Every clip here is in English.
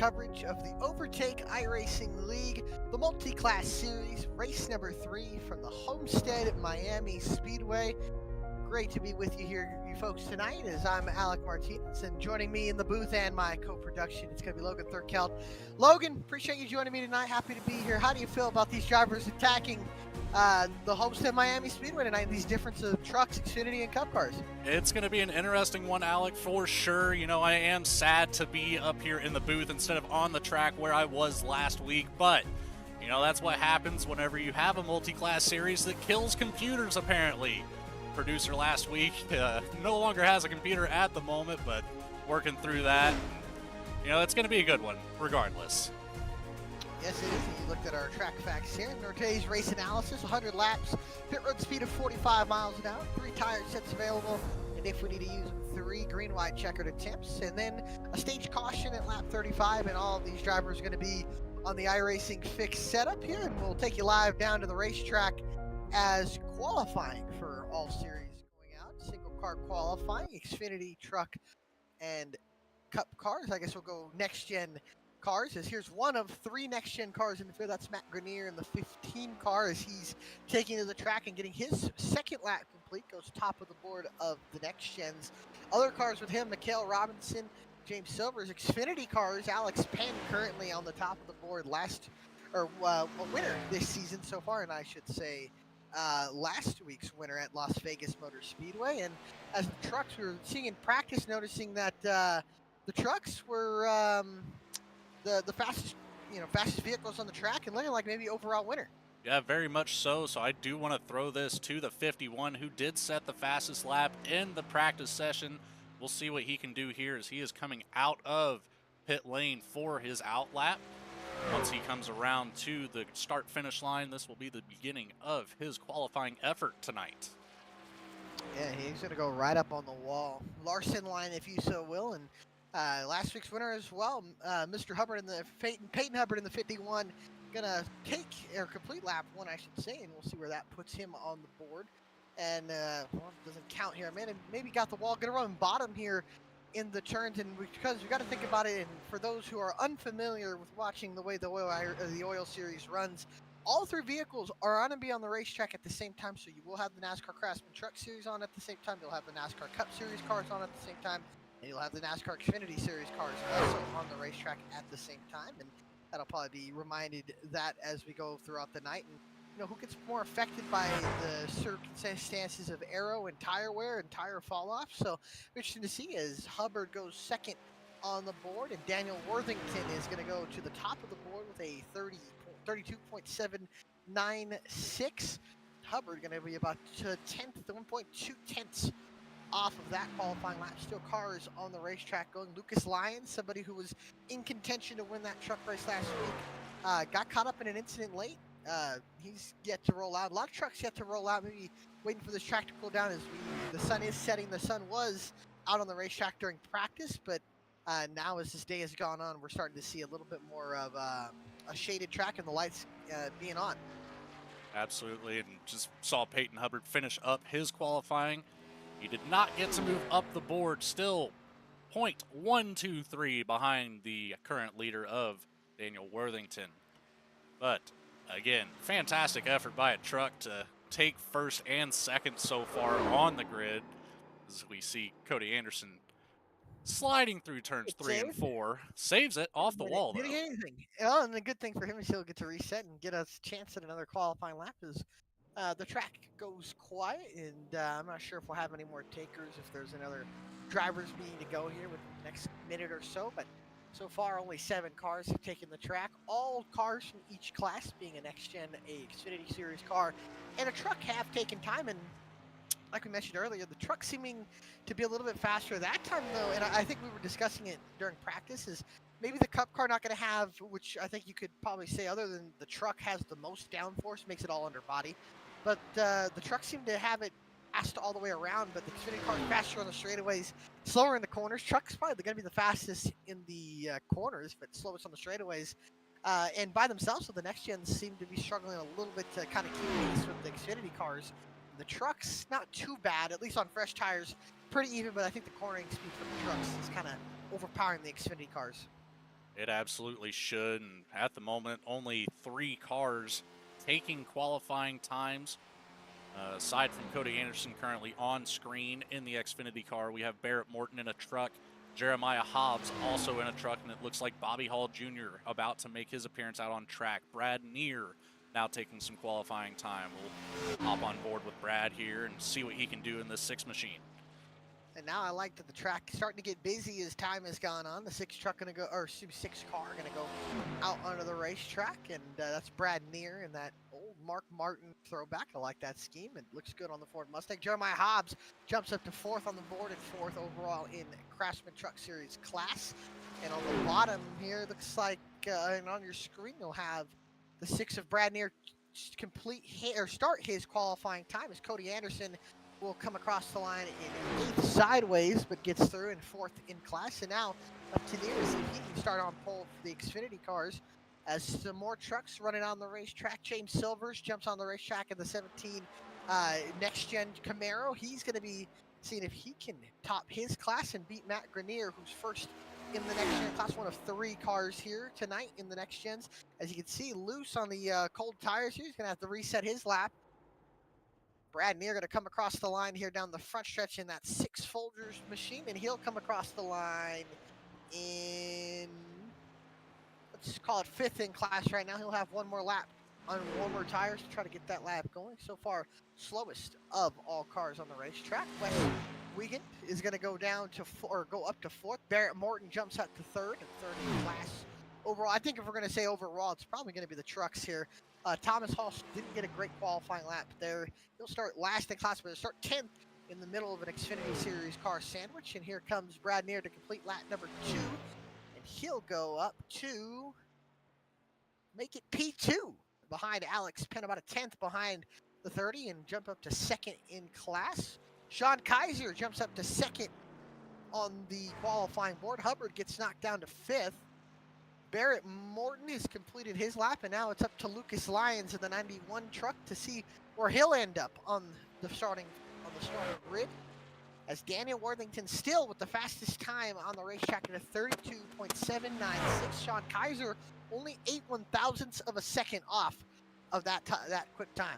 coverage of the Overtake iRacing League, the multi-class series, race number 3 from the Homestead Miami Speedway. Great to be with you here, you folks, tonight, as I'm Alec Martinez, and joining me in the booth and my co-production, it's going to be Logan Thurkeld. Logan, appreciate you joining me tonight. Happy to be here. How do you feel about these drivers attacking the Homestead Miami Speedway tonight, these difference of trucks, Xfinity, and Cup cars? It's going to be an interesting one, Alec, for sure. You know, I am sad to be up here in the booth instead of on the track where I was last week, but, you know, that's what happens whenever you have a multi-class series that kills computers, apparently. Producer last week no longer has a computer at the moment, but working through that. You know, it's going to be a good one, regardless. Yes, it is. You looked at our track facts here. In today's race analysis, 100 laps, pit road speed of 45 miles an hour, 3 tire sets available, and if we need to use 3 green-white checkered attempts, and then a stage caution at lap 35, and all of these drivers are going to be on the iRacing fixed setup here, and we'll take you live down to the racetrack as qualifying for all series going out. Single car qualifying, Xfinity, truck, and Cup cars. I guess we'll go next-gen cars, as here's one of 3 next-gen cars in the field. That's Matt Grenier in the 15 car, as he's taking to the track and getting his second lap complete, goes top of the board of the next-gens. Other cars with him, Mikhail Robinson, James Silver's Xfinity cars, Alex Penn currently on the top of the board, a winner this season so far, and I should say last week's winner at Las Vegas Motor Speedway. And as the trucks we were seeing in practice, noticing that the trucks were the fastest vehicles on the track, and looking like maybe overall winner. Yeah, very much so. So I do want to throw this to the 51, who did set the fastest lap in the practice session. We'll see what he can do here as he is coming out of pit lane for his out lap. Once he comes around to the start-finish line, this will be the beginning of his qualifying effort tonight. Yeah, he's going to go right up on the wall. Larson line, if you so will, and last week's winner as well, Mr. Hubbard in the Peyton Hubbard in the 51, going to complete lap 1, I should say, and we'll see where that puts him on the board. And well, it doesn't count here. Man, and maybe got the wall, going to run bottom here in the turns, and because we got to think about it, and for those who are unfamiliar with watching the way the oil series runs, all 3 vehicles are going to be on the racetrack at the same time. So you will have the NASCAR Craftsman Truck Series on at the same time. You'll have the NASCAR Cup Series cars on at the same time, and you'll have the NASCAR Xfinity Series cars also on the racetrack at the same time. And that'll probably be reminded that as we go throughout the night. And you know, who gets more affected by the circumstances of aero and tire wear and tire fall off. So interesting to see as Hubbard goes second on the board, and Daniel Worthington is going to go to the top of the board with a 32.796. Hubbard going to be about 1.2 tenths off of that qualifying lap. Still cars on the racetrack going. Lucas Lyons, somebody who was in contention to win that truck race last week, got caught up in an incident late. He's yet to roll out. A lot of trucks yet to roll out. Maybe waiting for this track to cool down as the sun is setting. The sun was out on the racetrack during practice, but now as this day has gone on, we're starting to see a little bit more of a shaded track and the lights being on. Absolutely, and just saw Peyton Hubbard finish up his qualifying. He did not get to move up the board, still 0.123 behind the current leader of Daniel Worthington. But again, fantastic effort by a truck to take first and second so far on the grid, as we see Cody Anderson sliding through turns 3 and 4. Saves it off the wall, though. Didn't get anything. Oh, and the good thing for him is he'll get to reset and get a chance at another qualifying lap as the track goes quiet, and I'm not sure if we'll have any more takers, if there's another drivers needing to go here with the next minute or so, but so far only 7 cars have taken the track. All cars from each class, being a next-gen, a Xfinity Series car, and a truck, have taken time, and like we mentioned earlier, the truck seeming to be a little bit faster that time, though, and I think we were discussing it during practice, is maybe the Cup car not going to have, which I think you could probably say, other than the truck has the most downforce, makes it all under body, but the truck seemed to have it fast all the way around, but the Xfinity car is faster on the straightaways, slower in the corners. Truck's probably going to be the fastest in the corners, but slowest on the straightaways. And by themselves, so the next gens seem to be struggling a little bit to kind of keep pace with the Xfinity cars. The truck's not too bad, at least on fresh tires, pretty even, but I think the cornering speed for the trucks is kind of overpowering the Xfinity cars. It absolutely should. And at the moment, only 3 cars taking qualifying times. Aside from Cody Anderson currently on screen in the Xfinity car, we have Barrett Morton in a truck, Jeremiah Hobbs also in a truck, and it looks like Bobby Hall Jr. about to make his appearance out on track. Brad Neer now taking some qualifying time. We'll hop on board with Brad here and see what he can do in this 6 machine. And now I like that the track starting to get busy as time has gone on. The 6 truck gonna go, or 6 car gonna go out onto the racetrack, and that's Brad Neer and that old Mark Martin throwback. I like that scheme. It looks good on the Ford Mustang. Jeremiah Hobbs jumps up to 4th on the board and 4th overall in Craftsman Truck Series class. And on the bottom here, looks like, and on your screen you'll have the 6 of Brad Neer start his qualifying time as Cody Anderson will come across the line in 8th sideways, but gets through in 4th in class. And now up to Neer to see if he can start on pole for the Xfinity cars as some more trucks running on the racetrack. James Silvers jumps on the racetrack in the 17 next-gen Camaro. He's going to be seeing if he can top his class and beat Matt Grenier, who's first in the next-gen class, one of 3 cars here tonight in the next-gens. As you can see, loose on the cold tires here. He's going to have to reset his lap. Brad Neer going to come across the line here down the front stretch in that 6 Folgers machine, and he'll come across the line in, let's call it 5th in class right now. He'll have one more lap on warmer tires to try to get that lap going. So far, slowest of all cars on the racetrack. Wes Wiegand is going to go down to go up to 4th. Barrett Morton jumps up to 3rd and 3rd in class. Overall, I think if we're going to say overall, it's probably going to be the trucks here. Thomas Hall didn't get a great qualifying lap there. He'll start last in class, but he'll start 10th in the middle of an Xfinity Series car sandwich. And here comes Brad Neer to complete lap number 2. And he'll go up to make it P2 behind Alex Penn, about a 10th behind the 30, and jump up to 2nd in class. Sean Kaiser jumps up to 2nd on the qualifying board. Hubbard gets knocked down to 5th. Barrett Morton has completed his lap, and now it's up to Lucas Lyons in the 91 truck to see where he'll end up on the starting grid. As Daniel Worthington still with the fastest time on the racetrack at a 32.796. Sean Kaiser only 8/1000ths of a second off of that quick time.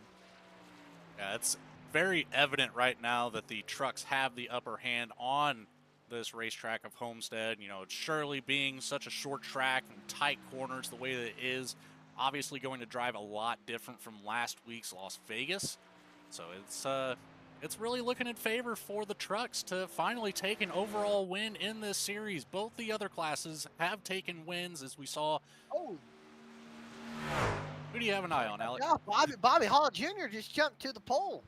Yeah, it's very evident right now that the trucks have the upper hand on this racetrack of Homestead. You know, Shirley being such a short track and tight corners the way that it is, obviously going to drive a lot different from last week's Las Vegas. So it's really looking in favor for the trucks to finally take an overall win in this series. Both the other classes have taken wins, as we saw. Oh, who do you have an eye on, Alex? Yeah, Bobby Hall Jr. just jumped to the pole.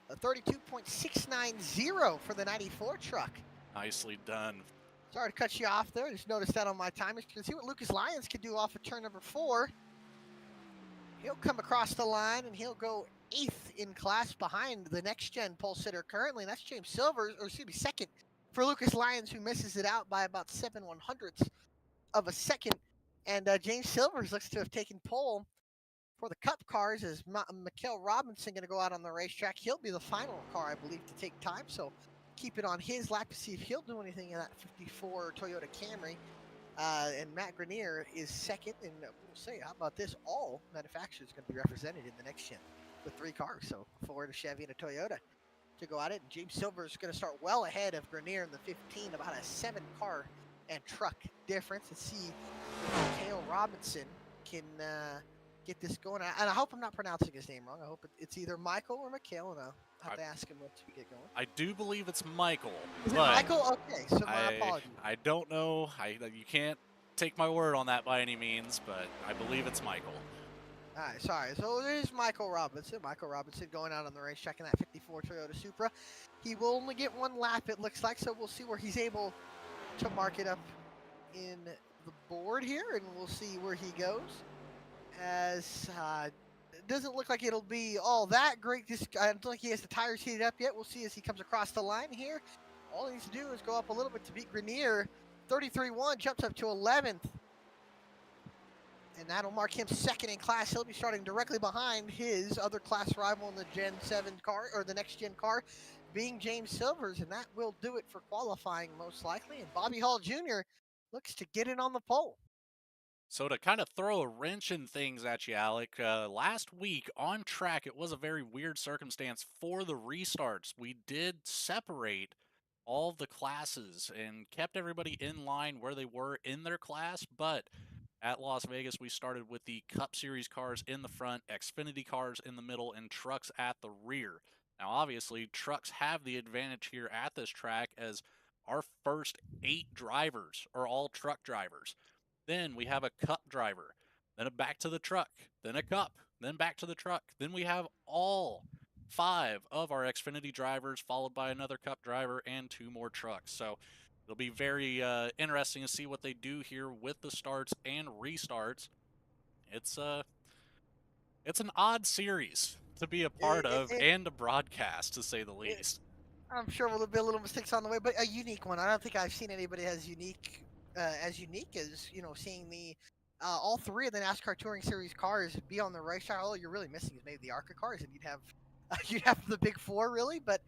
A 32.690 for the 94 truck. Nicely done. Sorry to cut you off there. Just noticed that on my timers. You can see what Lucas Lyons can do off of turn number 4. He'll come across the line, and he'll go 8th in class behind the next-gen pole sitter currently, and that's James Silvers, or excuse me, 2nd for Lucas Lyons, who misses it out by about 7/100ths of a second. And James Silvers looks to have taken pole for the Cup cars as Mikhail Robinson going to go out on the racetrack. He'll be the final car, I believe, to take time, so keep it on his lap to see if he'll do anything in that 54 Toyota Camry. And Matt Grenier is 2nd, and we'll say, how about this? All manufacturers going to be represented in the next gen with 3 cars, so Ford, a Chevy, and a Toyota to go at it. And James Silver is going to start well ahead of Grenier in the 15, about a 7-car and truck difference. Let's see if Mikhail Robinson can get this going. And I hope I'm not pronouncing his name wrong. I hope it's either Michael or Mikhail, and I'll have to ask him once we get going. I do believe it's Michael. Is it Michael? Okay, so my apologies. I don't know. You can't take my word on that by any means, but I believe it's Michael. All right, sorry. So it is Michael Robinson. Michael Robinson going out on the racetrack in that 54 Toyota Supra. He will only get 1 lap, it looks like, so we'll see where he's able to mark it up in the board here, and we'll see where he goes. As it doesn't look like it'll be all that great. I don't think he has the tires heated up yet. We'll see as he comes across the line here. All he needs to do is go up a little bit to beat Grenier. 33.1 jumps up to 11th. And that'll mark him 2nd in class. He'll be starting directly behind his other class rival in the Gen 7 car, or the next gen car, being James Silvers. And that will do it for qualifying most likely. And Bobby Hall Jr. looks to get it on the pole. So to kind of throw a wrench in things at you, Alec, last week on track, it was a very weird circumstance for the restarts. We did separate all the classes and kept everybody in line where they were in their class, but at Las Vegas, we started with the Cup Series cars in the front, Xfinity cars in the middle, and trucks at the rear. Now, obviously, trucks have the advantage here at this track as our first 8 drivers are all truck drivers. Then we have a cup driver, then a back to the truck, then a cup, then back to the truck. Then we have all 5 of our Xfinity drivers, followed by another cup driver and 2 more trucks. So it'll be very interesting to see what they do here with the starts and restarts. It's an odd series to be a part of and to broadcast, to say the least. I'm sure there'll be a little mistakes on the way, but a unique one. I don't think I've seen anybody as unique as seeing the all 3 of the NASCAR Touring Series cars be on the racetrack. All you're really missing is maybe the ARCA cars, and you'd have the big 4 really. But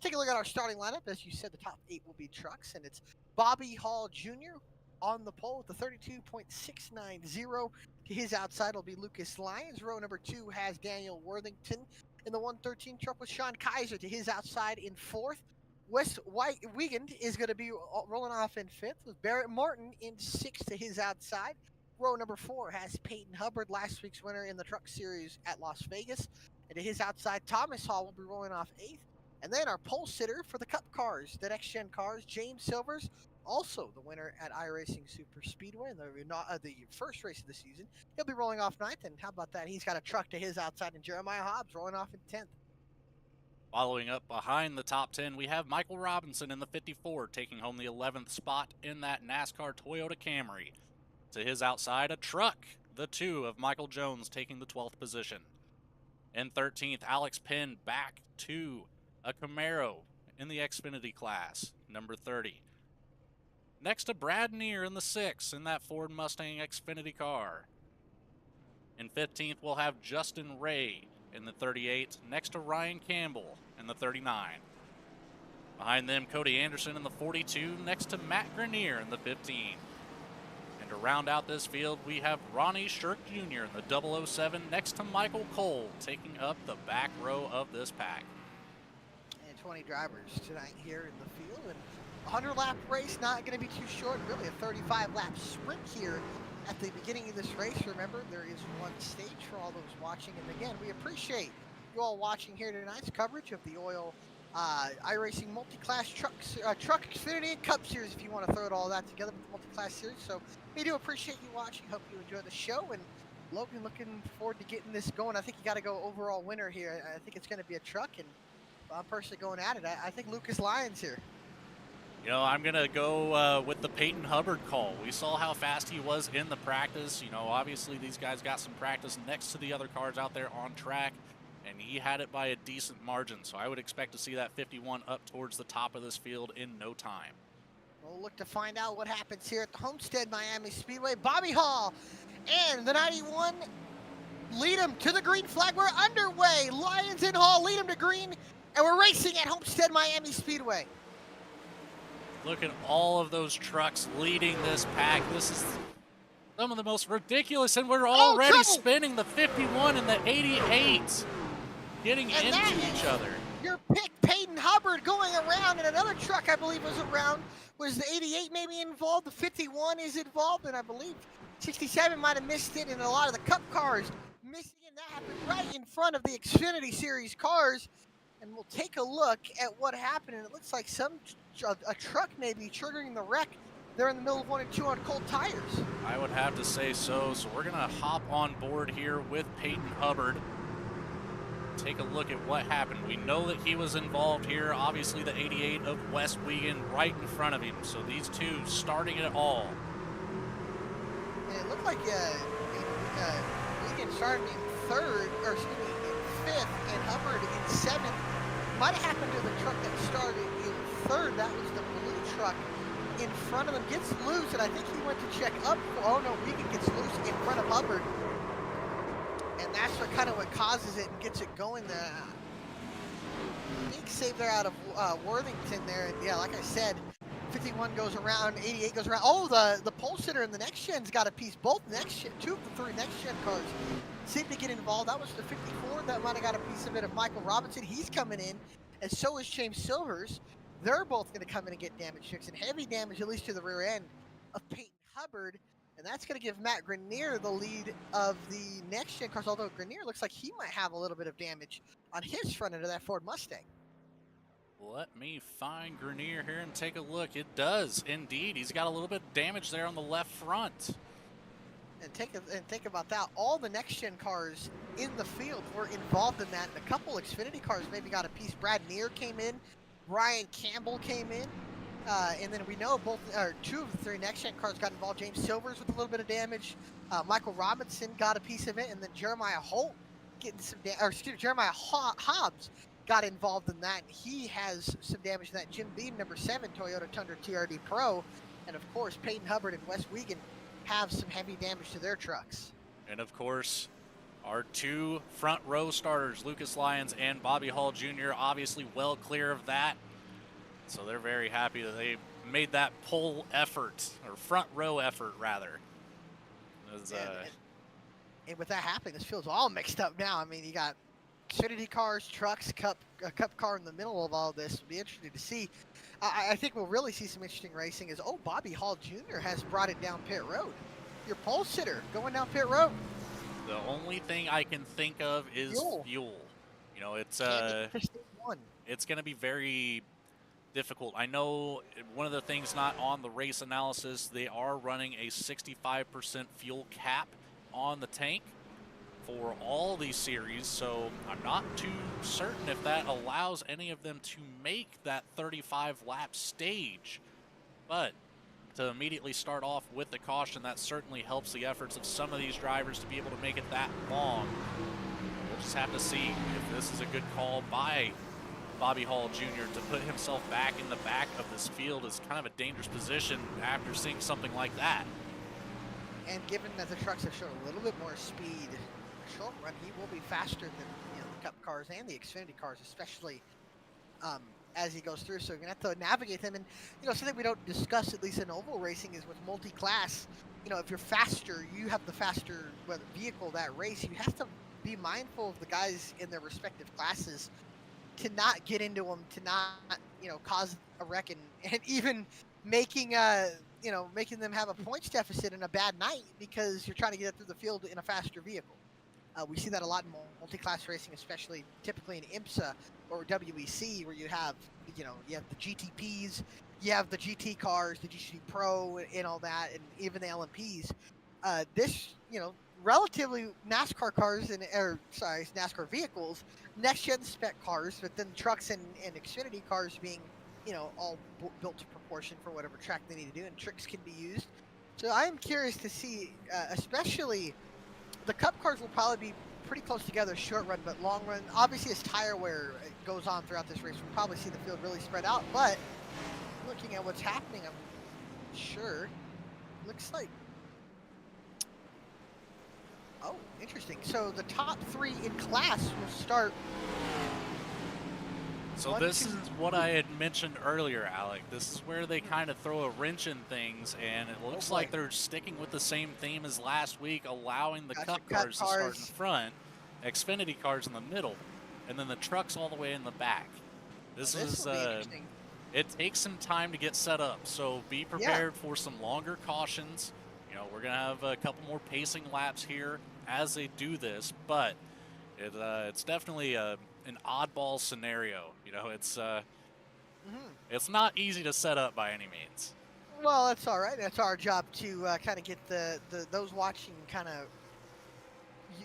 take a look at our starting lineup. As you said, the top 8 will be trucks, and it's Bobby Hall Jr. on the pole with the 32.690. To his outside will be Lucas Lyons. Row number 2 has Daniel Worthington. In the 113 truck with Sean Kaiser to his outside in 4th. Wes Wiegand is going to be rolling off in 5th with Barrett Martin in 6th to his outside. Row number 4 has Peyton Hubbard, last week's winner in the Truck Series at Las Vegas. And to his outside, Thomas Hall will be rolling off 8th. And then our pole sitter for the Cup cars, the next-gen cars, James Silvers, also the winner at iRacing Super Speedway in the first race of the season. He'll be rolling off 9th, and how about that? He's got a truck to his outside, and Jeremiah Hobbs rolling off in 10th. Following up behind the top 10, we have Michael Robinson in the 54, taking home the 11th spot in that NASCAR Toyota Camry. To his outside, a truck, the 2 of Michael Jones, taking the 12th position. In 13th, Alex Penn back to a Camaro in the Xfinity class, number 30. Next to Brad Neer in the 6 in that Ford Mustang Xfinity car. In 15th, we'll have Justin Ray in the 38, next to Ryan Campbell in the 39. Behind them, Cody Anderson in the 42, next to Matt Grenier in the 15. And to round out this field, we have Ronnie Shirk Jr. in the 007, next to Michael Cole, taking up the back row of this pack. And 20 drivers tonight here in the field, and 100-lap race, not going to be too short. Really a 35-lap sprint here at the beginning of this race. Remember, there is one stage for all those watching. And again, we appreciate you all watching here tonight's coverage of the Oil iRacing multi-class truck Xfinity and Cup Series, if you want to throw it all that together with the multi-class series. So we do appreciate you watching. Hope you enjoy the show. And Logan, looking forward to getting this going. I think you got to go overall winner here. I think it's going to be a truck, and I'm personally going at it. I think Lucas Lyons here. You know, I'm going to go with the Peyton Hubbard call. We saw how fast he was in the practice. You know, obviously these guys got some practice next to the other cars out there on track, and he had it by a decent margin. So I would expect to see that 51 up towards the top of this field in no time. We'll look to find out what happens here at the Homestead Miami Speedway. Bobby Hall and the 91 lead him to the green flag. We're underway. Lyons and Hall lead him to green, and we're racing at Homestead Miami Speedway. Look at all of those trucks leading this pack. This is some of the most ridiculous, and we're already spinning the 51 and the 88, getting into each other. Your pick, Peyton Hubbard, going around, and another truck I believe was around. Was the 88 maybe involved? The 51 is involved, and I believe 67 might have missed it, and a lot of the Cup cars missing it. That happened right in front of the Xfinity Series cars. And we'll take a look at what happened, and it looks like a truck may be triggering the wreck. They're in the middle of 1 and 2 on cold tires. I would have to say so. So we're going to hop on board here with Peyton Hubbard. Take a look at what happened. We know that he was involved here. Obviously the 88 of Wes Wiegand right in front of him. So these two starting it all. And it looked like Wiegand started in 3rd, or excuse me, in 5th, and Hubbard in 7th. Might have happened to the truck that started in 3rd. That was the blue truck in front of him. Gets loose, and I think he went to check up. Oh no, Wiegand gets loose in front of Hubbard. And that's what causes it and gets it going. The big save there out of Worthington there. And yeah, like I said, 51 goes around, 88 goes around. Oh, the pole sitter and the next gen's got a piece. Both next gen, 2 of the 3 next gen cars seem to get involved. That was the 54 that might have got a piece of it of Michael Robinson. He's coming in, and so is James Silvers. They're both going to come in and get damage fixed, and heavy damage at least to the rear end of Peyton Hubbard. And that's going to give Matt Grenier the lead of the next gen cars, although Grenier looks like he might have a little bit of damage on his front end of that Ford Mustang. Let me find Grenier here and take a look. It does indeed. He's got a little bit of damage there on the left front. And think about that. All the next gen cars in the field were involved in that. And a couple Xfinity cars maybe got a piece. Brad Neer came in, Brian Campbell came in, and then we know 2 of the 3 next gen cars got involved. James Silvers with a little bit of damage. Michael Robinson got a piece of it, and then Jeremiah Holt getting some Jeremiah Hobbs got involved in that, and he has some damage to that. Jim Beam, number 7 Toyota Tundra TRD Pro, and of course Peyton Hubbard and Wes Wiegand have some heavy damage to their trucks. And of course, our 2 front row starters, Lucas Lyons and Bobby Hall Jr., obviously well clear of that. So they're very happy that they made that pole effort, or front row effort rather. And with that happening, this field's all mixed up now. I mean, you got Xfinity cars, trucks, a cup car in the middle of all this. It'll be interesting to see. I think we'll really see some interesting racing is, Bobby Hall Jr. has brought it down pit road. Your pole sitter going down pit road. The only thing I can think of is fuel. You know, it's going to be very difficult. I know one of the things not on the race analysis, they are running a 65% fuel cap on the tank for all these series, so I'm not too certain if that allows any of them to make that 35 lap stage. But to immediately start off with the caution, that certainly helps the efforts of some of these drivers to be able to make it that long. We'll just have to see if this is a good call by Bobby Hall Jr. to put himself back in the back of this field is kind of a dangerous position after seeing something like that. And given that the trucks have shown a little bit more speed short run, he will be faster than the Cup cars and the Xfinity cars, especially as he goes through. So you're gonna have to navigate them. And something we don't discuss, at least in oval racing, is with multi-class. If you're faster, you have the faster vehicle that race. You have to be mindful of the guys in their respective classes to not get into them, to not cause a wreck, and even making making them have a points deficit in a bad night because you're trying to get through the field in a faster vehicle. We see that a lot in multi-class racing, especially typically in IMSA or WEC, where you have the GTPs, you have the GT cars, the GT Pro, and all that, and even the LMPs. Relatively NASCAR cars NASCAR vehicles, next gen spec cars, but then trucks and Xfinity cars being all built to proportion for whatever track they need to do, and tricks can be used. So I am curious to see, especially the Cup cars will probably be pretty close together short run, but long run, obviously as tire wear goes on throughout this race, we'll probably see the field really spread out. But looking at what's happening, I'm sure looks like, interesting. So the top 3 in class will start. So this is what I had mentioned earlier, Alec. This is where they kind of throw a wrench in things, and it looks like they're sticking with the same theme as last week, allowing the Cup cars to start in front, Xfinity cars in the middle, and then the trucks all the way in the back. This is it takes some time to get set up, so be prepared for some longer cautions. We're gonna have a couple more pacing laps here as they do this, but it's definitely an oddball scenario. It's not easy to set up by any means. Well, that's all right. That's our job to kind of get those watching kind of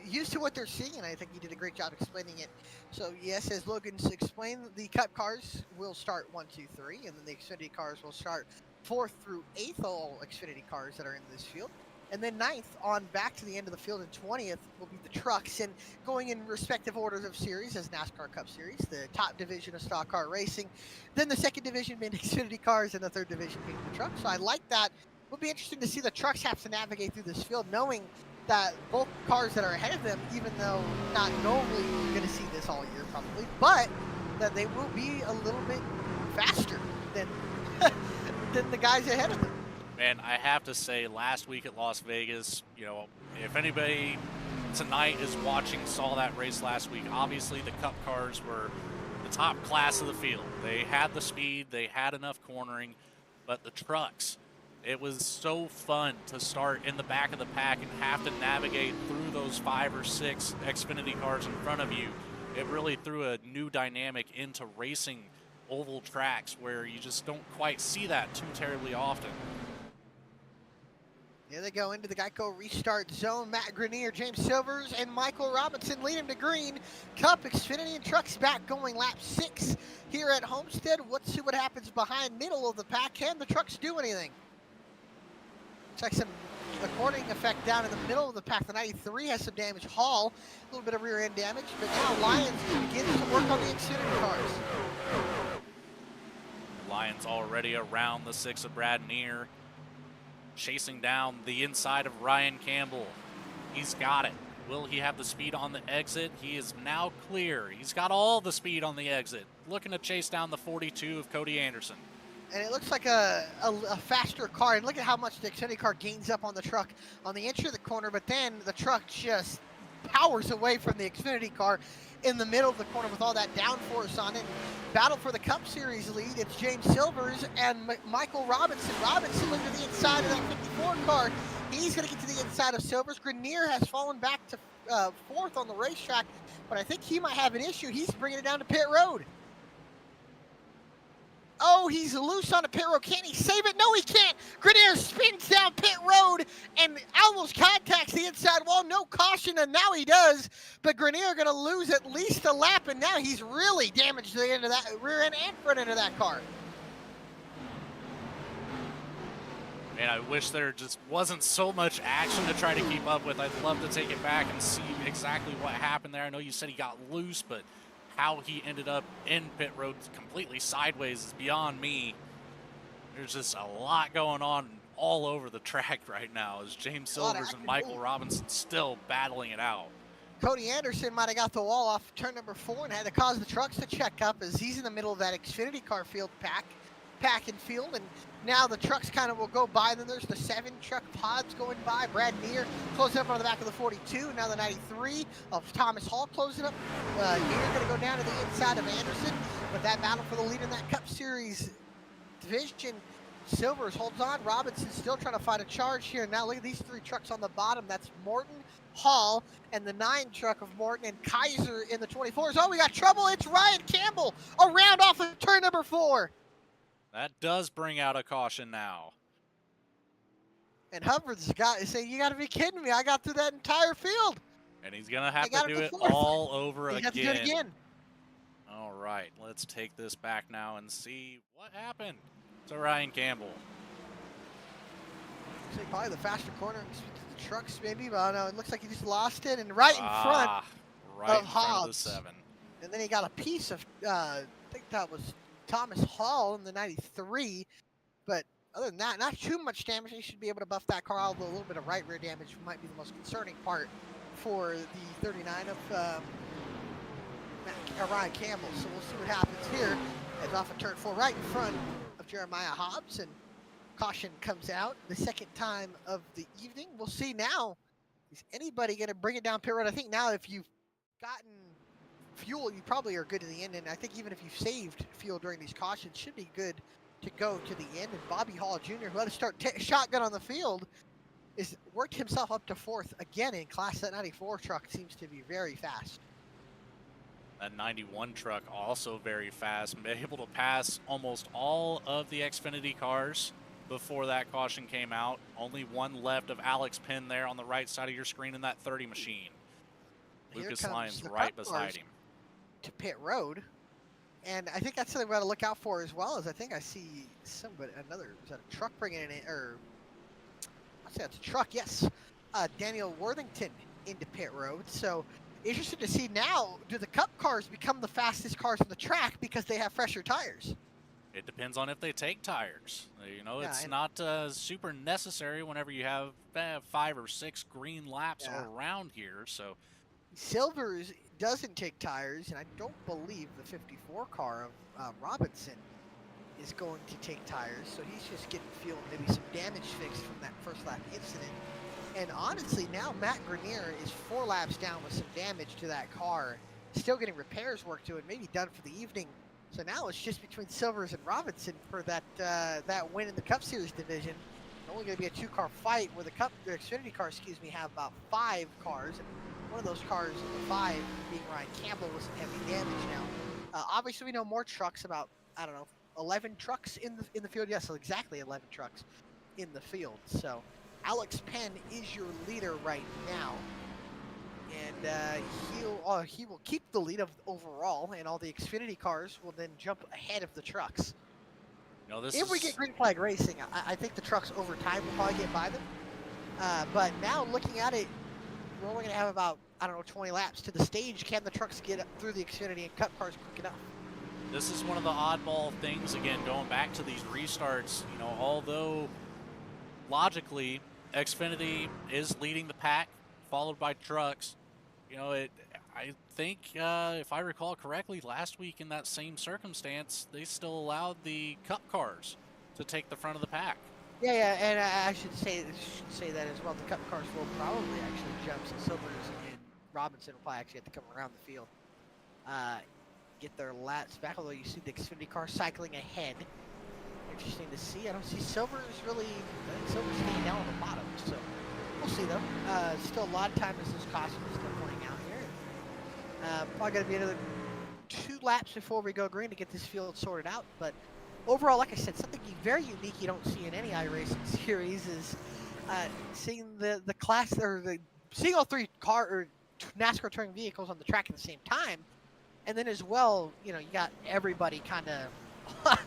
used to what they're seeing, and I think you did a great job explaining it. So yes, as Logan's explained, the Cup cars will start 1, 2, 3, and then the Xfinity cars will start 4th through 8th, all Xfinity cars that are in this field. And then 9th on back to the end of the field, and 20th will be the trucks, and going in respective orders of series as NASCAR Cup Series, the top division of stock car racing, then the second division being Xfinity cars, and the third division being the trucks. So I like that. It'll be interesting to see the trucks have to navigate through this field, knowing that both cars that are ahead of them, even though not normally you're going to see this all year probably, but that they will be a little bit faster than than the guys ahead of them. Man, I have to say, last week at Las Vegas, you know, if anybody tonight is watching, saw that race last week, obviously the Cup cars were the top class of the field. They had the speed, they had enough cornering, but the trucks, it was so fun to start in the back of the pack and have to navigate through those 5 or 6 Xfinity cars in front of you. It really threw a new dynamic into racing oval tracks where you just don't quite see that too terribly often. Here they go into the Geico restart zone. Matt Grenier, James Silvers, and Michael Robinson lead him to green. Cup, Xfinity, and trucks back going lap 6 here at Homestead. Let's see what happens behind middle of the pack. Can the trucks do anything? Looks like some according effect down in the middle of the pack. The 93 has some damage. Hall, a little bit of rear end damage, but now Lions begins to work on the Xfinity cars. Lions already around the 6 of Brad Neer, chasing down the inside of Ryan Campbell. He's got it. Will he have the speed on the exit? He is now clear. He's got all the speed on the exit. Looking to chase down the 42 of Cody Anderson. And it looks like a faster car. And look at how much the Xfinity car gains up on the truck on the entry of the corner, but then the truck just powers away from the Xfinity car in the middle of the corner with all that downforce on it. Battle for the Cup Series lead. It's James Silvers and Michael Robinson. Robinson went to the inside of that 54 car. He's going to get to the inside of Silvers. Grenier has fallen back to 4th on the racetrack, but I think he might have an issue. He's bringing it down to pit road. Oh, he's loose on the pit road. Can he save it? No, he can't. Grenier spins down pit road and almost contacts the inside wall. No caution, and now he does. But Grenier going to lose at least a lap, and now he's really damaged the end of that rear end and front end of that car. Man, I wish there just wasn't so much action to try to keep up with. I'd love to take it back and see exactly what happened there. I know you said he got loose, but how he ended up in pit road completely sideways is beyond me. There's just a lot going on all over the track right now as James Silvers and Michael Robinson still battling it out. Cody Anderson might have got the wall off turn number 4 and had to cause the trucks to check up as he's in the middle of that Xfinity car field pack and field, and now the trucks kind of will go by. Then there's the 7 truck pods going by. Brad Neer closing up on the back of the 42. Now the 93 of Thomas Hall closing up. Neer going to go down to the inside of Anderson, but that battle for the lead in that Cup Series division. Silvers holds on. Robinson still trying to find a charge here. Now look at these 3 trucks on the bottom. That's Morton, Hall, and the 9 truck of Morton, and Kaiser in the 24s. Oh, we got trouble. It's Ryan Campbell around off of turn number 4. That does bring out a caution now. And Hubbard's got to say, you got to be kidding me. I got through that entire field. And he's going to have to do it all over again. He got to do it again. All right, let's take this back now and see what happened to Ryan Campbell. So probably the faster corner the trucks maybe, but no, it looks like he just lost it and right in front of Hobbs. The 7. And then he got a piece of, I think that was Thomas Hall in the 93, but other than that, not too much damage. He should be able to buff that car, although a little bit of right rear damage might be the most concerning part for the 39 of Ryan Campbell. So we'll see what happens here as off of turn 4 right in front of Jeremiah Hobbs, and caution comes out the second time of the evening. We'll see now, is anybody going to bring it down pit road? I think now if you've gotten fuel, you probably are good to the end, and I think even if you've saved fuel during these cautions, should be good to go to the end. And Bobby Hall Jr., who had to start shotgun on the field, is worked himself up to 4th again in class. That 94 truck seems to be very fast. That 91 truck also very fast, able to pass almost all of the Xfinity cars before that caution came out. Only one left of Alex Penn there on the right side of your screen in that 30 machine. Lucas Lyons right beside him. To pit road, and I think that's something we got to look out for as well. As I think I see somebody, is that a truck bringing it in, or I say that's a truck? Yes, Daniel Worthington into pit road. So interested to see now, do the Cup cars become the fastest cars on the track because they have fresher tires? It depends on if they take tires. You know, it's not super necessary whenever you have 5 or 6 green laps around here. So Silvers doesn't take tires, and I don't believe the 54 car of Robinson is going to take tires, so he's just getting fuel, maybe some damage fixed from that first lap incident. And honestly, now Matt Grenier is 4 laps down with some damage to that car, still getting repairs work to it, maybe done for the evening. So now it's just between Silvers and Robinson for that that win in the Cup Series division. Only going to be a 2-car fight where the Xfinity car, have about 5 cars. And one of those cars, the 5, being Ryan Campbell, with some heavy damage now. Obviously, we know more trucks, about, I don't know, 11 trucks in the field. Yes, so exactly 11 trucks in the field. So Alex Penn is your leader right now. And he will keep the lead of overall, and all the Xfinity cars will then jump ahead of the trucks. No, If we get green flag racing, I think the trucks over time will probably get by them. But now looking at it, we're only going to have about, I don't know, 20 laps to the stage. Can the trucks get up through the Xfinity and Cup cars quick enough? This is one of the oddball things, again, going back to these restarts. You know, although logically Xfinity is leading the pack, followed by trucks, you know, I think, if I recall correctly, last week in that same circumstance, they still allowed the Cup cars to take the front of the pack. Yeah, and I should say that as well. The Cup cars will probably actually jump, so Silvers and Robinson will probably actually have to come around the field, get their laps back, although you see the Xfinity car cycling ahead. Interesting to see. I don't see Silvers really, Silvers staying down on the bottom, so we'll see though. Still a lot of time as this caution is still playing out here. Probably going to be another 2 laps before we go green to get this field sorted out. But overall, like I said, something very unique you don't see in any iRacing series is seeing the class, or seeing all 3 NASCAR touring vehicles on the track at the same time. And then as well, you know, you got everybody kind of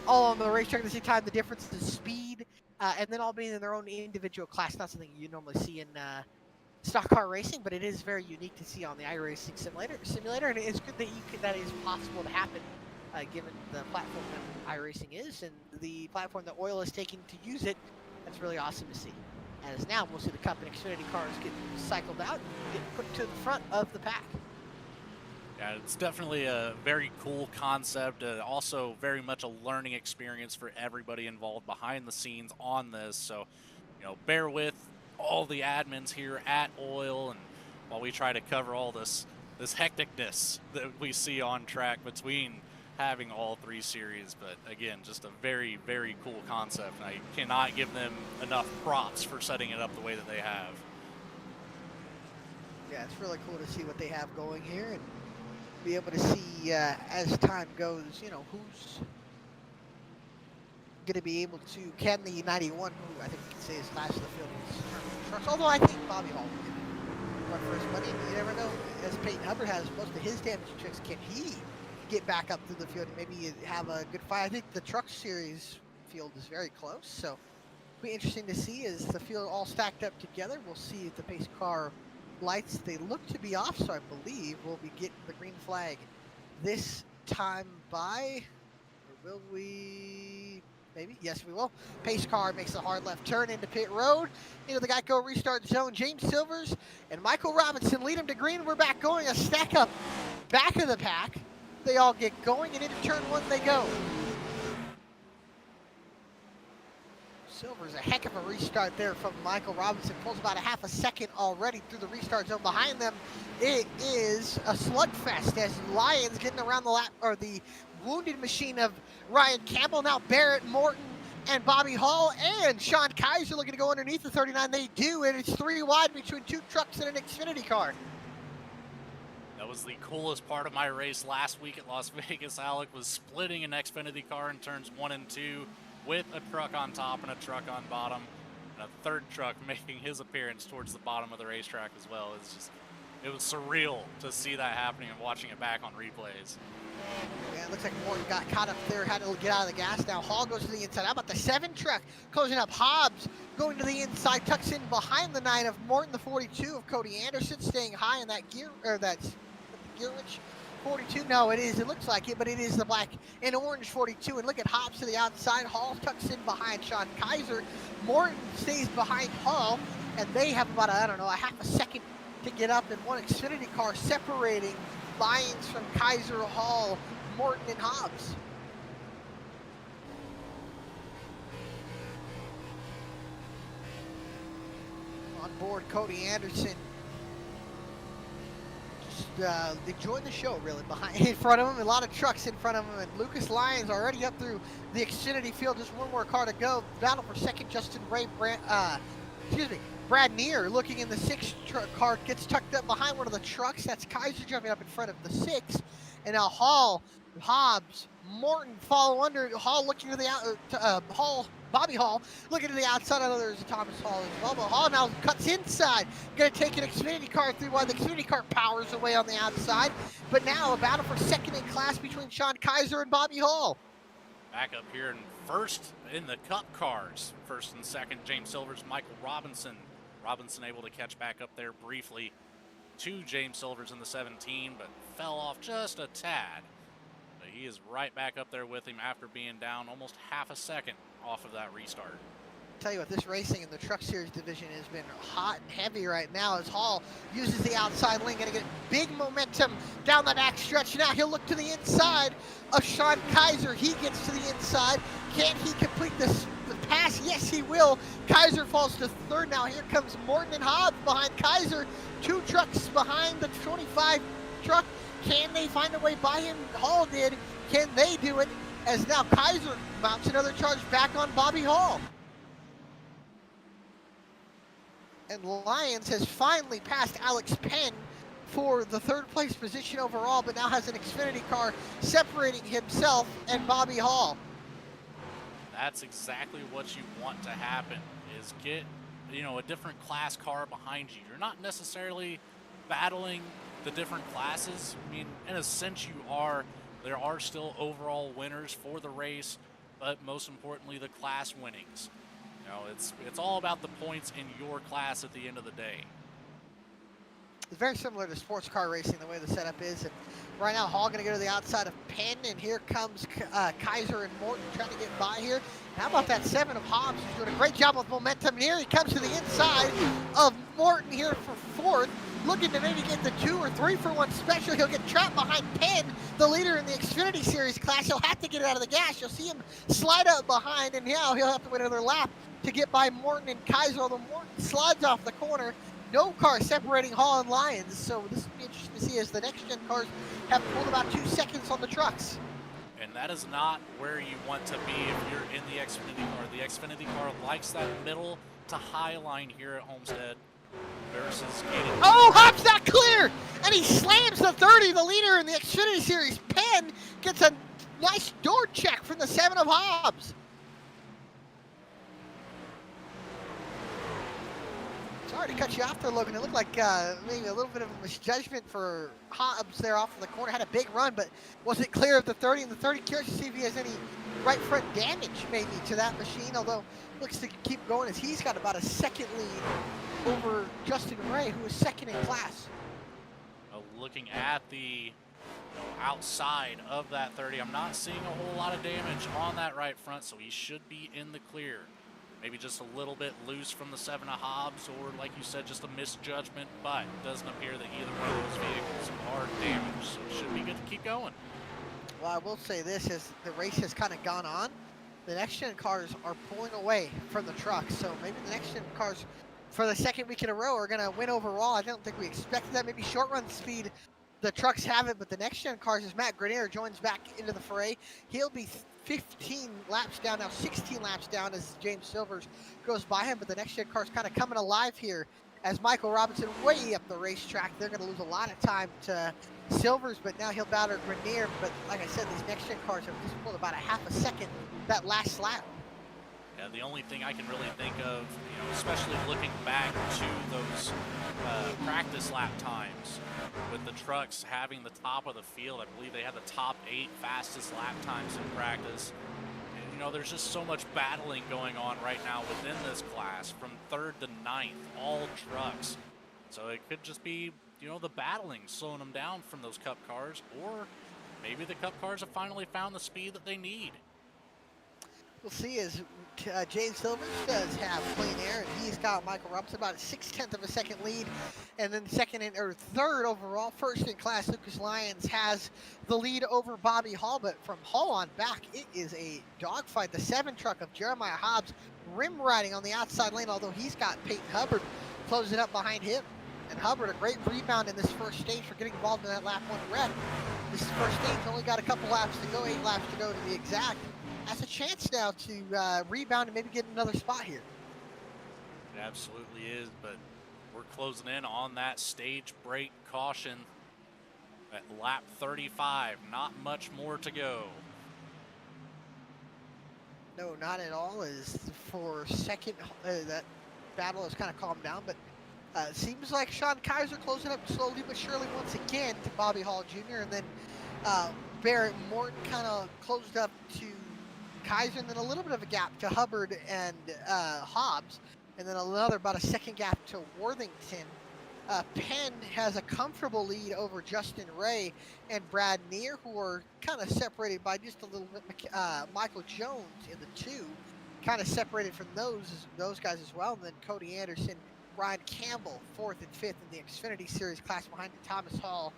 all on the racetrack at the same time. The difference is speed, and then all being in their own individual class. Not something you normally see in stock car racing, but it is very unique to see on the iRacing simulator, and it's good that that is possible to happen, given the platform that iRacing is and the platform that Oil is taking to use it. That's really awesome to see. As now we'll see the Cup and Xfinity cars get cycled out and get put to the front of the pack. Yeah, it's definitely a very cool concept, also very much a learning experience for everybody involved behind the scenes on this. So, you know, bear with all the admins here at Oil, and while we try to cover all this hecticness that we see on track between having all 3 series. But again, just a very, very cool concept, and I cannot give them enough props for setting it up the way that they have. Yeah, it's really cool to see what they have going here and be able to see as time goes, you know, who's going to be able to, can the 91, who I think we can say is last of the field, trucks, although I think Bobby Hall will run for his money. You never know, as Peyton Hubbard has most of his damage tricks, can he get back up through the field and maybe have a good fight? I think the Truck Series field is very close, so it'll be interesting to see as the field all stacked up together. We'll see if the pace car lights, they look to be off, so I believe we'll be getting the green flag this time by, or will we? Maybe. Yes, we will. Pace car makes a hard left turn into pit road, into the Geico restart zone. James Silvers and Michael Robinson lead him to green. We're back going, a stack up back of the pack. They all get going, and into turn 1 they go. Silvers, a heck of a restart there from Michael Robinson. Pulls about a half a second already through the restart zone. Behind them, it is a slugfest as Lions getting around the lap, or the wounded machine of Ryan Campbell. Now Barrett, Morton, and Bobby Hall, and Sean Kaiser looking to go underneath the 39. They do, and it's 3 wide between 2 trucks and an Xfinity car. That was the coolest part of my race last week at Las Vegas, Alec, was splitting an Xfinity car in turns 1 and 2 with a truck on top and a truck on bottom, and a 3rd truck making his appearance towards the bottom of the racetrack as well. It was surreal to see that happening and watching it back on replays. Yeah, it looks like Morton got caught up there, had to get out of the gas. Now Hall goes to the inside. How about the 7 truck closing up? Hobbs going to the inside, tucks in behind the 9 of Morton, the 42 of Cody Anderson, staying high in that gear, or that's Gearwich 42. No, it is. It looks like it, but it is the black and orange 42. And look at Hobbs to the outside. Hall tucks in behind Sean Kaiser. Morton stays behind Hall, and they have about, I don't know, a half a second to get up in one Xfinity car separating Lions from Kaiser, Hall, Morton, and Hobbs. on board Cody Anderson. They joined the show really in front of him. A lot of trucks in front of him, and Lucas Lyons already up through the Xfinity field. Just one more car to go. Battle for second. Justin Ray, Brad Neer looking in the 6 car, gets tucked up behind one of the trucks. That's Kaiser jumping up in front of the 6, and now Hall, Hobbs, Morton follow under. Hall looking to the out. Bobby Hall looking to the outside. I know there's a Thomas Hall as well, but Hall now cuts inside. Going to take an Xfinity car through while the Xfinity car powers away on the outside. But now a battle for second in class between Sean Kaiser and Bobby Hall. Back up here in first in the Cup cars. First and second, James Silver's Michael Robinson. Robinson able to catch back up there briefly to James Silver's in the 17, but fell off just a tad. But he is right back up there with him after being down almost half a second off of that restart. Tell you what, this racing in the Truck Series division has been hot and heavy right now as Hall uses the outside lane, going to get big momentum down the back stretch. Now he'll look to the inside of Sean Kaiser. He gets to the inside. Can he complete the pass? Yes, he will. Kaiser falls to third. Now here comes Morton and Hobbs behind Kaiser. 2 trucks behind the 25 truck. Can they find a way by him? Hall did. Can they do it? As now Kaiser mounts another charge back on Bobby Hall. And Lyons has finally passed Alex Penn for the 3rd place position overall, but now has an Xfinity car separating himself and Bobby Hall. That's exactly what you want to happen, is get, a different class car behind you. You're not necessarily battling the different classes. I mean, in a sense you are. There are still overall winners for the race, but most importantly, the class winnings. It's all about the points in your class at the end of the day. It's very similar to sports car racing, the way the setup is. And right now, Hall going to go to the outside of Penn, and here comes Kaiser and Morton trying to get by here. How about that 7 of Hobbs, who's doing a great job with momentum. And here he comes to the inside of Morton here for 4th. Looking to maybe get the 2 or 3 for 1 special. He'll get trapped behind Penn, the leader in the Xfinity Series class. He'll have to get it out of the gas. You'll see him slide up behind, and now he'll have to win another lap to get by Morton and Kaiser. Although Morton slides off the corner, no car separating Hall and Lyons. So this will be interesting to see as the next gen cars have pulled about 2 seconds on the trucks. And that is not where you want to be if you're in the Xfinity car. The Xfinity car likes that middle to high line here at Homestead. Oh, Hobbs not clear! And he slams the 30, the leader in the Xfinity Series. Penn gets a nice door check from the 7 of Hobbs. Sorry to cut you off there, Logan. It looked like maybe a little bit of a misjudgment for Hobbs there off of the corner. Had a big run, but wasn't clear of the 30. And the 30, curious to see if he has any right front damage maybe to that machine, although looks to keep going as he's got about a second lead over Justin Ray, who is second in class. Looking at the outside of that 30, I'm not seeing a whole lot of damage on that right front, so he should be in the clear. Maybe just a little bit loose from the 7 of Hobbs, or like you said, just a misjudgment, but it doesn't appear that either one of those vehicles are damaged, so it should be good to keep going. Well, I will say this, as the race has kind of gone on, the next-gen cars are pulling away from the trucks, so maybe the next-gen cars for the 2nd week in a row are going to win overall. I don't think we expected that. Maybe short-run speed, the trucks have it, but the next-gen cars, as Matt Grenier joins back into the fray, he'll be 15 laps down, now 16 laps down as James Silvers goes by him, but the next-gen car's kind of coming alive here as Michael Robinson way up the racetrack. They're going to lose a lot of time to Silvers, but now he'll battle Grenier. But like I said, these next-gen cars have just pulled about a half a second that last lap. Yeah, the only thing I can really think of, especially looking back to those practice lap times with the trucks having the top of the field. I believe they had the top 8 fastest lap times in practice. And, there's just so much battling going on right now within this class from 3rd to 9th, all trucks. So it could just be, the battling slowing them down from those Cup cars, or maybe the Cup cars have finally found the speed that they need. We'll see as James Silvers does have clean air, and he's got Michael Robinson about a 0.6 of a second lead, and then third overall. First in class, Lucas Lyons has the lead over Bobby Hall, but from Hall on back, it is a dogfight. The 7 truck of Jeremiah Hobbs rim riding on the outside lane, although he's got Peyton Hubbard closing up behind him. And Hubbard, a great rebound in this first stage for getting involved in that lap 1 wreck. This first stage only got a couple laps to go, 8 laps to go to be exact. Has a chance now to rebound and maybe get another spot here. It absolutely is, but we're closing in on that stage break caution at lap 35. Not much more to go. No, not at all. As for second, that battle has kind of calmed down, but seems like Sean Kaiser closing up slowly but surely once again to Bobby Hall Jr. And then Barrett Morton kind of closed up to Kaiser, and then a little bit of a gap to Hubbard and Hobbs, and then another about a second gap to Worthington. Penn has a comfortable lead over Justin Ray and Brad Neer, who are kind of separated by just a little bit. Michael Jones in the 2, kind of separated from those guys as well. And then Cody Anderson, Ryan Campbell, 4th and 5th in the Xfinity Series class behind Thomas Hall.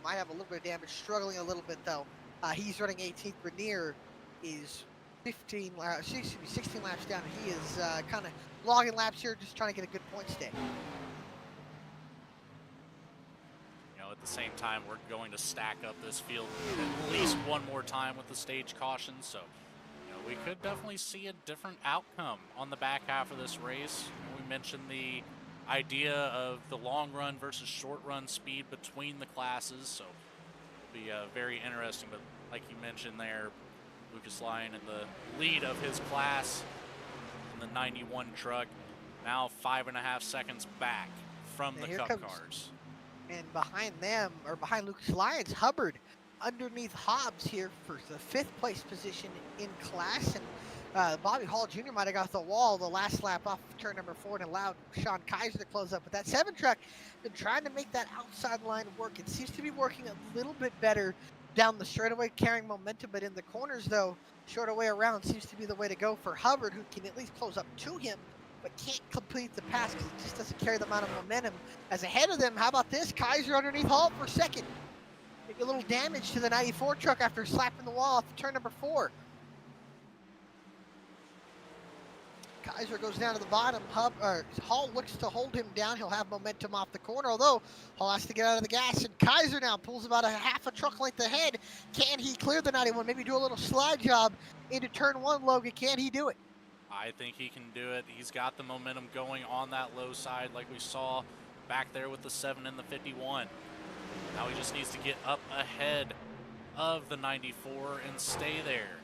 Might have a little bit of damage, struggling a little bit though. He's running 18th. Grenier is 16 laps down. He is kind of logging laps here, just trying to get a good point stay. At the same time, we're going to stack up this field at least one more time with the stage caution, so we could definitely see a different outcome on the back half of this race. We mentioned the idea of the long run versus short run speed between the classes, so it'll be very interesting. But like you mentioned there, Lucas Lyon in the lead of his class in the 91 truck, now 5.5 seconds back from the Cup cars. And behind them, or behind Lucas Lyons, Hubbard underneath Hobbs here for the 5th place position in class. And Bobby Hall Jr. might have got the wall the last lap off of turn number 4 and allowed Sean Kaiser to close up. But that 7 truck been trying to make that outside line work. It seems to be working a little bit better down the straightaway, carrying momentum. But in the corners, though, shorter way around seems to be the way to go for Hubbard, who can at least close up to him, but can't complete the pass because it just doesn't carry the amount of momentum. As ahead of them, how about this? Kaiser underneath Hall for 2nd. Maybe a little damage to the 94 truck after slapping the wall off of turn number 4. Kaiser goes down to the bottom. Hall looks to hold him down. He'll have momentum off the corner, although Hall has to get out of the gas. And Kaiser now pulls about a half a truck length ahead. Can he clear the 91? Maybe do a little slide job into turn 1, Logan. Can he do it? I think he can do it. He's got the momentum going on that low side like we saw back there with the 7 and the 51. Now he just needs to get up ahead of the 94 and stay there.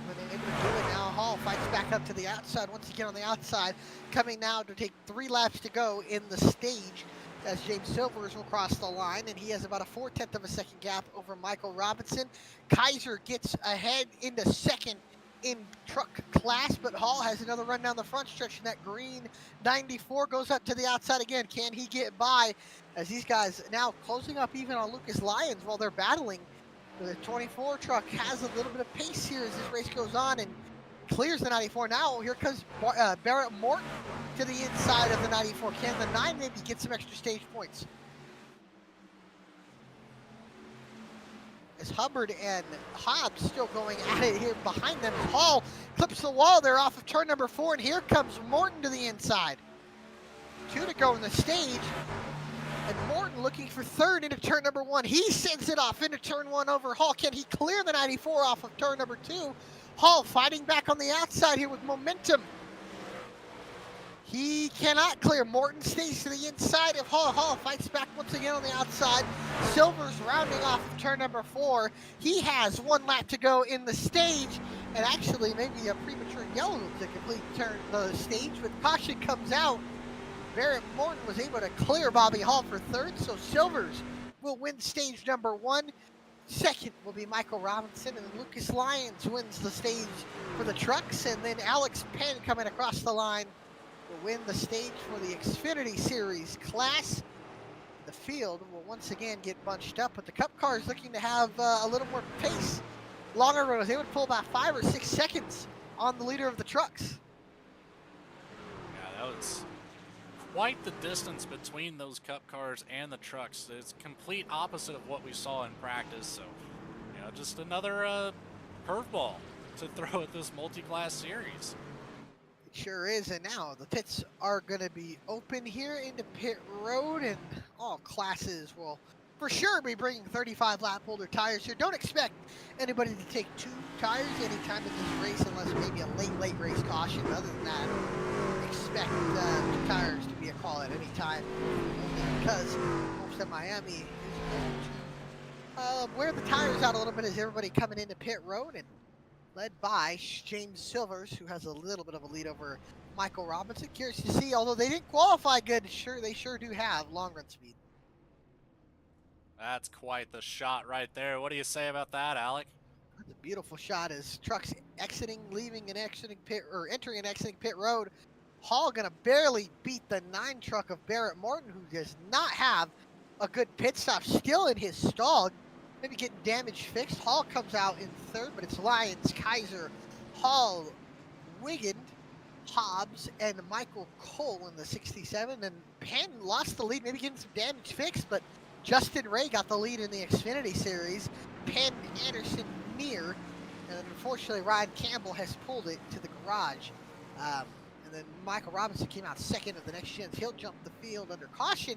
When they're able to do it now, Hall fights back up to the outside once again on the outside, coming now to take 3 laps to go in the stage as James Silvers will cross the line, and he has about a 4/10 of a second gap over Michael Robinson. Kaiser gets ahead into 2nd in truck class, but Hall has another run down the front stretch, and that green 94 goes up to the outside again. Can he get by as these guys now closing up even on Lucas Lyons while they're battling? The 24 truck has a little bit of pace here as this race goes on and clears the 94. Now here comes Barrett Morton to the inside of the 94. Can the 9 maybe get some extra stage points? As Hubbard and Hobbs still going at it here behind them. Hall clips the wall there off of turn number 4, and here comes Morton to the inside. 2 to go in the stage, and Morton looking for 3rd into turn number 1. He sends it off into turn 1 over Hall. Can he clear the 94 off of turn number 2? Hall fighting back on the outside here with momentum. He cannot clear. Morton stays to the inside of Hall. Hall fights back once again on the outside. Silver's rounding off of turn number 4. He has 1 lap to go in the stage, and actually maybe a premature yellow to complete the stage, but caution comes out. Barrett Morton was able to clear Bobby Hall for 3rd, so Silvers will win stage number 1. 2nd will be Michael Robinson, and Lucas Lyons wins the stage for the trucks, and then Alex Penn coming across the line will win the stage for the Xfinity Series class. The field will once again get bunched up, but the Cup cars looking to have a little more pace. Longer rows, they would pull about 5 or 6 seconds on the leader of the trucks. Yeah, that was quite the distance between those Cup cars and the trucks. It's complete opposite of what we saw in practice. So, just another curveball to throw at this multi-class series. Sure is, and now the pits are going to be open here into pit road, and all classes will for sure be bringing 35 lap holder tires here. Don't expect anybody to take 2 tires anytime in this race unless maybe a late race caution. Other than that, expect 2 tires to be a call at any time, only because Homestead Miami is going to wear the tires out a little bit as everybody coming into pit road, and led by James Silvers, who has a little bit of a lead over Michael Robinson. Curious to see, although they didn't qualify good, they sure do have long run speed. That's quite the shot right there. What do you say about that, Alec? That's a beautiful shot as trucks leaving and exiting pit, or entering and exiting pit road. Hall gonna barely beat the 9 truck of Barrett Morton, who does not have a good pit stop, still in his stall. Maybe getting damage fixed. Hall comes out in 3rd, but it's Lyons, Kaiser, Hall, Wiggin, Hobbs, and Michael Cole in the 67. And Penn lost the lead, maybe getting some damage fixed, but Justin Ray got the lead in the Xfinity Series. Penn, Anderson, Near, and then unfortunately Ryan Campbell has pulled it to the garage. And then Michael Robinson came out 2nd of the next gens. He'll jump the field under caution.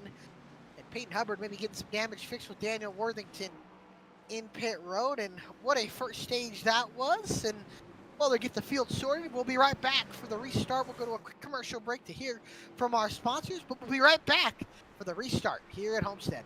And Peyton Hubbard maybe getting some damage fixed with Daniel Worthington in pit road. And what a first stage that was. And while they get the field sorted, we'll be right back for the restart. We'll go to a quick commercial break to hear from our sponsors, but we'll be right back for the restart here at Homestead.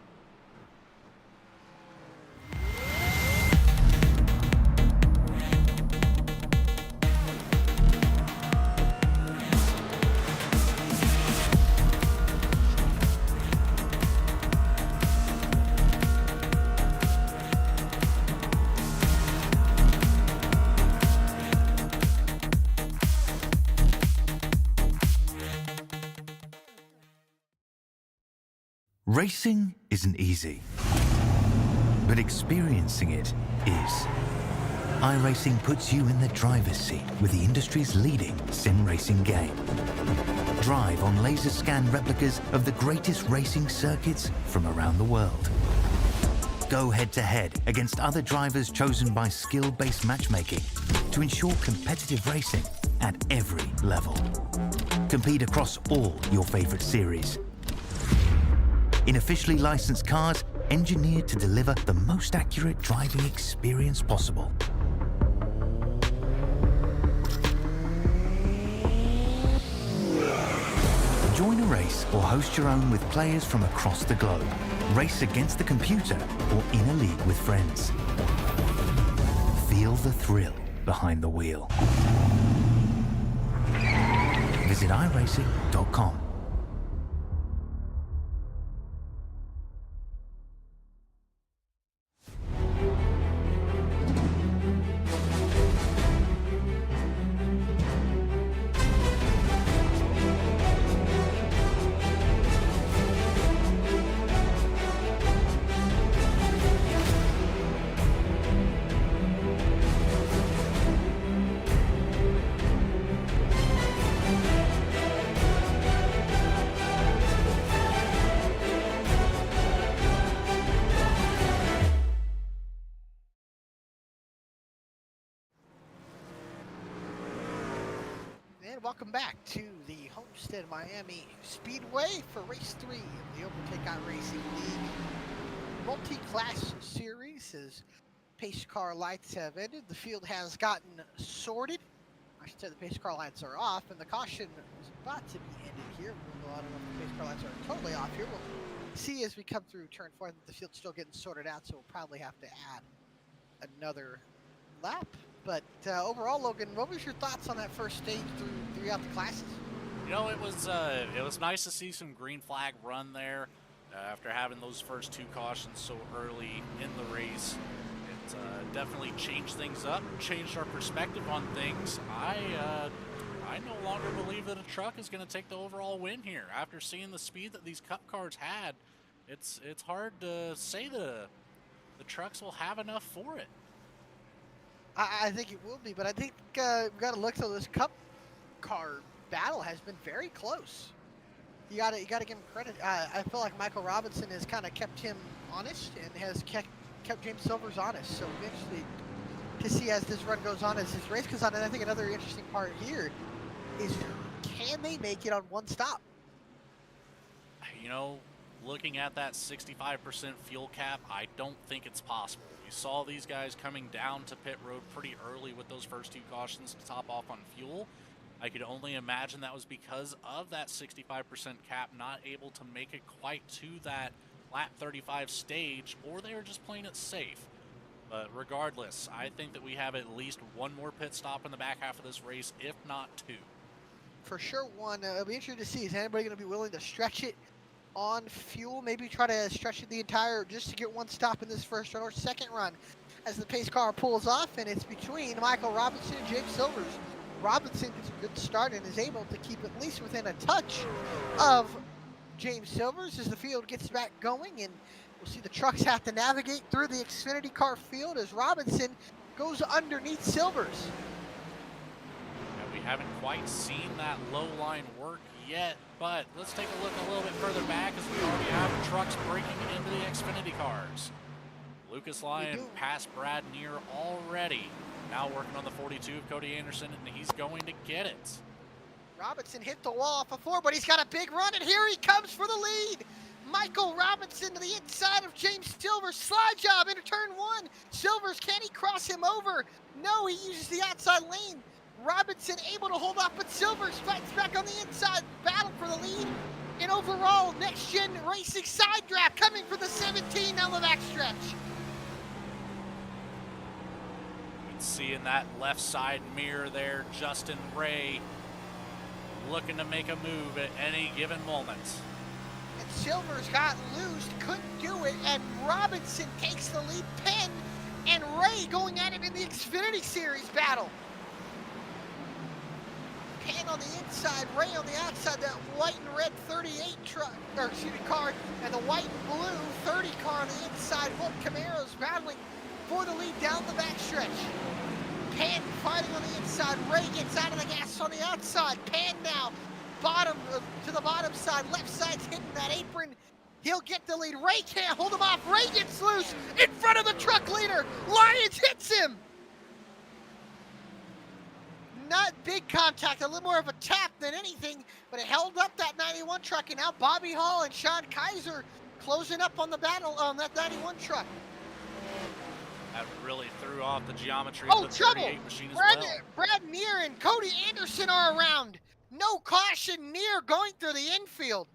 Racing isn't easy, but experiencing it is. iRacing puts you in the driver's seat with the industry's leading sim racing game. Drive on laser scan replicas of the greatest racing circuits from around the world. Go head-to-head against other drivers chosen by skill-based matchmaking to ensure competitive racing at every level. Compete across all your favorite series. In officially licensed cars, engineered to deliver the most accurate driving experience possible. Join a race or host your own with players from across the globe. Race against the computer or in a league with friends. Feel the thrill behind the wheel. Visit iRacing.com. Welcome back to the Homestead Miami Speedway for Race 3 of the Overtake iRacing League multi-class series. As pace car lights have ended, the field has gotten sorted. I should say the pace car lights are off, and the caution is about to be ended here. I don't know if the pace car lights are totally off here. We'll see as we come through turn 4 that the field's still getting sorted out, so we'll probably have to add another lap. But overall, Logan, what was your thoughts on that first stage throughout the classes? You know, it was nice to see some green flag run there after having those first 2 cautions so early in the race. It definitely changed things up, changed our perspective on things. I no longer believe that a truck is going to take the overall win here. After seeing the speed that these Cup cars had, it's hard to say the trucks will have enough for it. I think it will be, but I think we've got to look till this Cup car battle has been very close. You got to give him credit. I feel like Michael Robinson has kind of kept him honest and has kept James Silvers honest. So eventually, to see as this run goes on, as this race goes on, and I think another interesting part here is can they make it on one stop? You know, looking at that 65% fuel cap, I don't think it's possible. You saw these guys coming down to pit road pretty early with those first 2 cautions to top off on fuel. I could only imagine that was because of that 65% cap, not able to make it quite to that lap 35 stage, or they were just playing it safe. But regardless, I think that we have at least one more pit stop in the back half of this race, if not 2. For sure one. It'll be interesting to see, is anybody going to be willing to stretch it on fuel? Maybe try to stretch it the entire, just to get one stop in this first run or second run as the pace car pulls off, and it's between Michael Robinson and James Silvers. Robinson gets a good start and is able to keep at least within a touch of James Silvers as the field gets back going, and we'll see the trucks have to navigate through the Xfinity car field as Robinson goes underneath Silvers. We haven't quite seen that low line work yet, but let's take a look a little bit further back as we already have trucks breaking into the Xfinity cars. Lucas Lyon past Brad Neer already. Now working on the 42 of Cody Anderson, and he's going to get it. Robinson hit the wall off before, but he's got a big run, and here he comes for the lead. Michael Robinson to the inside of James Silvers. Slide job into turn 1. Silvers, can he cross him over? No, he uses the outside lane. Robinson able to hold off, but Silvers fights back on the inside. Battle for the lead. And overall, Next Gen Racing side draft coming for the 17 down the backstretch. See in that left side mirror there, Justin Ray looking to make a move at any given moment. And Silvers got loose, couldn't do it, and Robinson takes the lead. Penn and Ray going at it in the Xfinity Series battle. Penn on the inside, Ray on the outside, that white and red 38 truck, or excuse me, car, and the white and blue 30 car on the inside. Both Camaros battling for the lead down the backstretch. Penn fighting on the inside. Ray gets out of the gas on the outside. Penn now bottom to the bottom side. Left side's hitting that apron. He'll get the lead. Ray can't hold him off. Ray gets loose in front of the truck leader. Lyons hits him. Not big contact, a little more of a tap than anything, but it held up that 91 truck, and now Bobby Hall and Sean Kaiser closing up on the battle on that 91 truck. That really threw off the geometry of the trouble. 38 machine as well. Brad Neer and Cody Anderson are around. No caution. Neer going through the infield.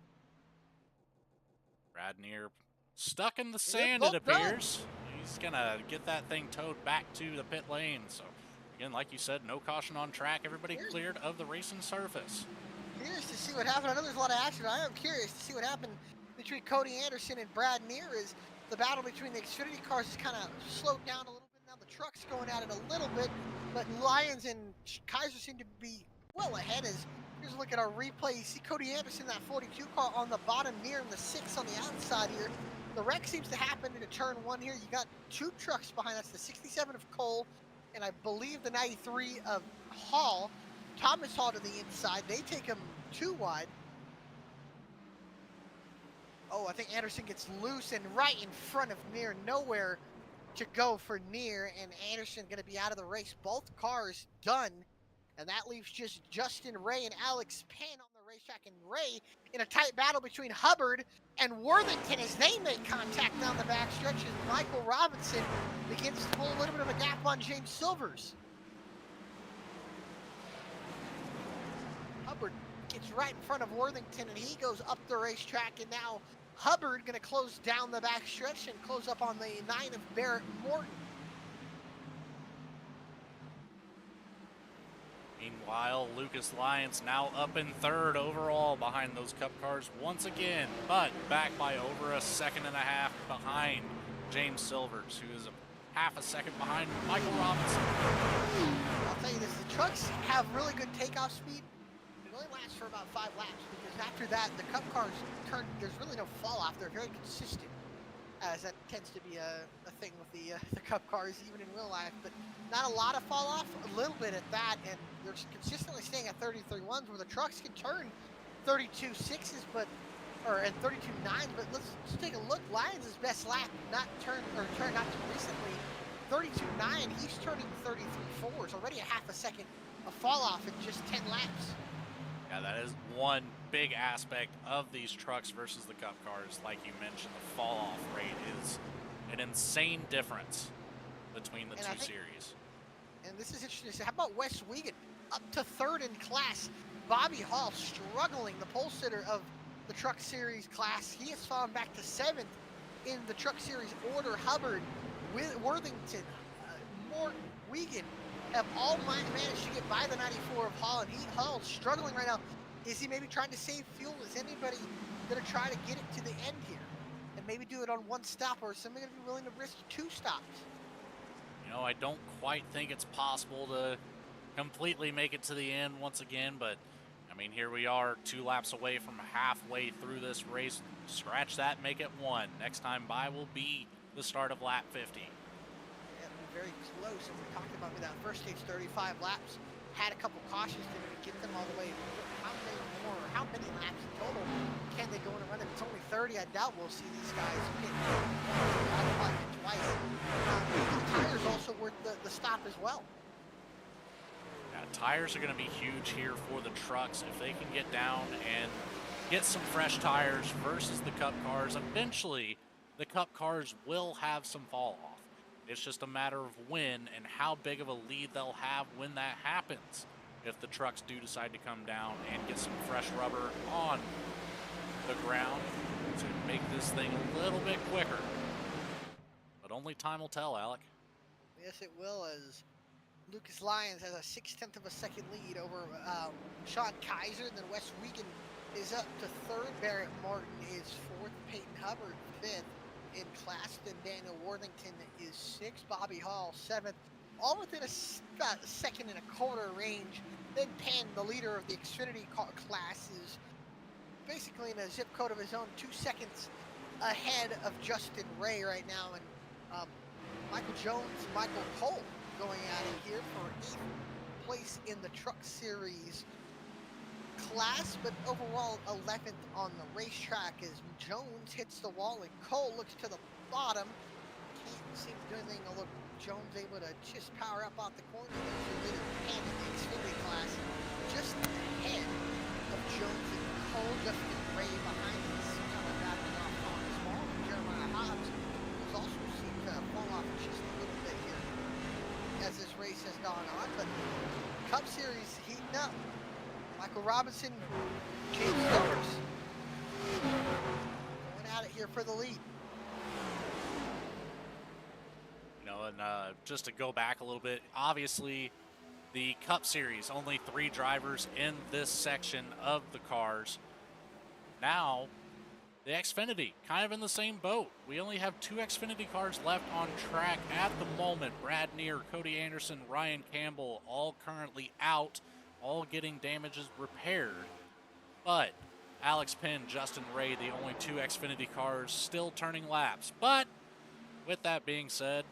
Brad Neer stuck in the sand, it appears. He's going to get that thing towed back to the pit lane. So, again, like you said, no caution on track. Everybody cleared of the racing surface. Curious to see what happened. I know there's a lot of action. I am curious to see what happened between Cody Anderson and Brad Neer. Is the battle between the Xfinity cars is kind of slowed down a little bit. Now the truck's going at it a little bit, but Lyons and Kaiser seem to be well ahead. As here's a look at our replay. You see Cody Anderson, that 42 car on the bottom, Neer in the 6 on the outside here. The wreck seems to happen into turn 1 here. You got 2 trucks behind us, the 67 of Cole, and I believe the 93 of Hall. Thomas Hall to the inside. They take him 2 wide. Oh, I think Anderson gets loose and right in front of Neer. Nowhere to go for Neer, and Anderson going to be out of the race. Both cars done, and that leaves just Justin Ray and Alex Penn on the racetrack. And Ray in a tight battle between Hubbard and Worthington as they make contact down the backstretch as Michael Robinson begins to pull a little bit of a gap on James Silvers. Hubbard gets right in front of Worthington, and he goes up the racetrack, and now Hubbard going to close down the backstretch and close up on the 9 of Barrett Morton. Meanwhile, Lucas Lyons now up in 3rd overall behind those Cup cars once again, but back by over a 1.5 seconds behind James Silvers, who is a 0.5 second behind Michael Robinson. I'll tell you this, the trucks have really good takeoff speed. It only lasts for about 5 laps because after that, the Cup cars turn, there's really no fall off. They're very consistent, as that tends to be a thing with the Cup cars, even in real life, but not a lot of fall off, a little bit at that, and they're consistently staying at 33.1s where the trucks can turn 32.6s, and 32.9s, but let's take a look. Lyons' best lap, not too recently, 32.9, he's turning 33.4s, already a 0.5 second of fall off in just 10 laps. Yeah, that is one big aspect of these trucks versus the Cup cars. Like you mentioned, the fall-off rate is an insane difference between the two series. And this is interesting. How about Wes Wiegand up to third in class? Bobby Hall struggling, the pole sitter of the Truck Series class. He has fallen back to seventh in the Truck Series order. Hubbard, Worthington, Morton, Wiegand have all managed to get by the 94 of Hall, and Hall struggling right now. Is he maybe trying to save fuel? Is anybody going to try to get it to the end here and maybe do it on one stop, or is somebody going to be willing to risk two stops? You know, I don't quite think it's possible to completely make it to the end once again, but I mean, here we are 2 laps away from halfway through this race. Scratch that, make it 1. Next time by will be the start of lap 50. Yeah, very close. And we're talking about that first stage 35 laps. Had a couple cautions to get them all the way. How many laps in total can they go in and run it? It's only 30. I doubt we'll see these guys hit twice. The tires also worth the stop as well. Yeah, tires are going to be huge here for the trucks. If they can get down and get some fresh tires versus the Cup cars, eventually the Cup cars will have some fall off. It's just a matter of when and how big of a lead they'll have when that happens. If the trucks do decide to come down and get some fresh rubber on the ground to make this thing a little bit quicker. But only time will tell, Alec. Yes, it will, as Lucas Lyons has a 0.6 of a second lead over Sean Kaiser. And then Wes Wiegand is up to third. Barrett Martin is fourth. Peyton Hubbard fifth in class. Then Daniel Worthington is sixth. Bobby Hall seventh. All within about a second and a quarter range. Then Penn, the leader of the Xfinity class, is basically in a zip code of his own, 2 seconds ahead of Justin Ray right now. And Michael Jones and Michael Cole going at it here for 8th place in the Truck Series class, but overall 11th on the racetrack as Jones hits the wall and Cole looks to the bottom. Can't seem to do anything, although Jones able to just power up off the corner. There's a in the Xfinity class, just ahead of Jones and Cole. Justin Ray behind us, kind of battling off on small. Jeremiah Hobbs, who's also seemed to fall off just a little bit here as this race has gone on. But Cup Series heating up. Michael Robinson, James Silvers going at it here for the lead. You know, and just to go back a little bit, obviously the Cup Series, only 3 drivers in this section of the cars. Now, the Xfinity, kind of in the same boat. We only have 2 Xfinity cars left on track at the moment. Brad Neer, Cody Anderson, Ryan Campbell, all currently out, all getting damages repaired. But Alex Penn, Justin Ray, the only 2 Xfinity cars still turning laps. But with that being said,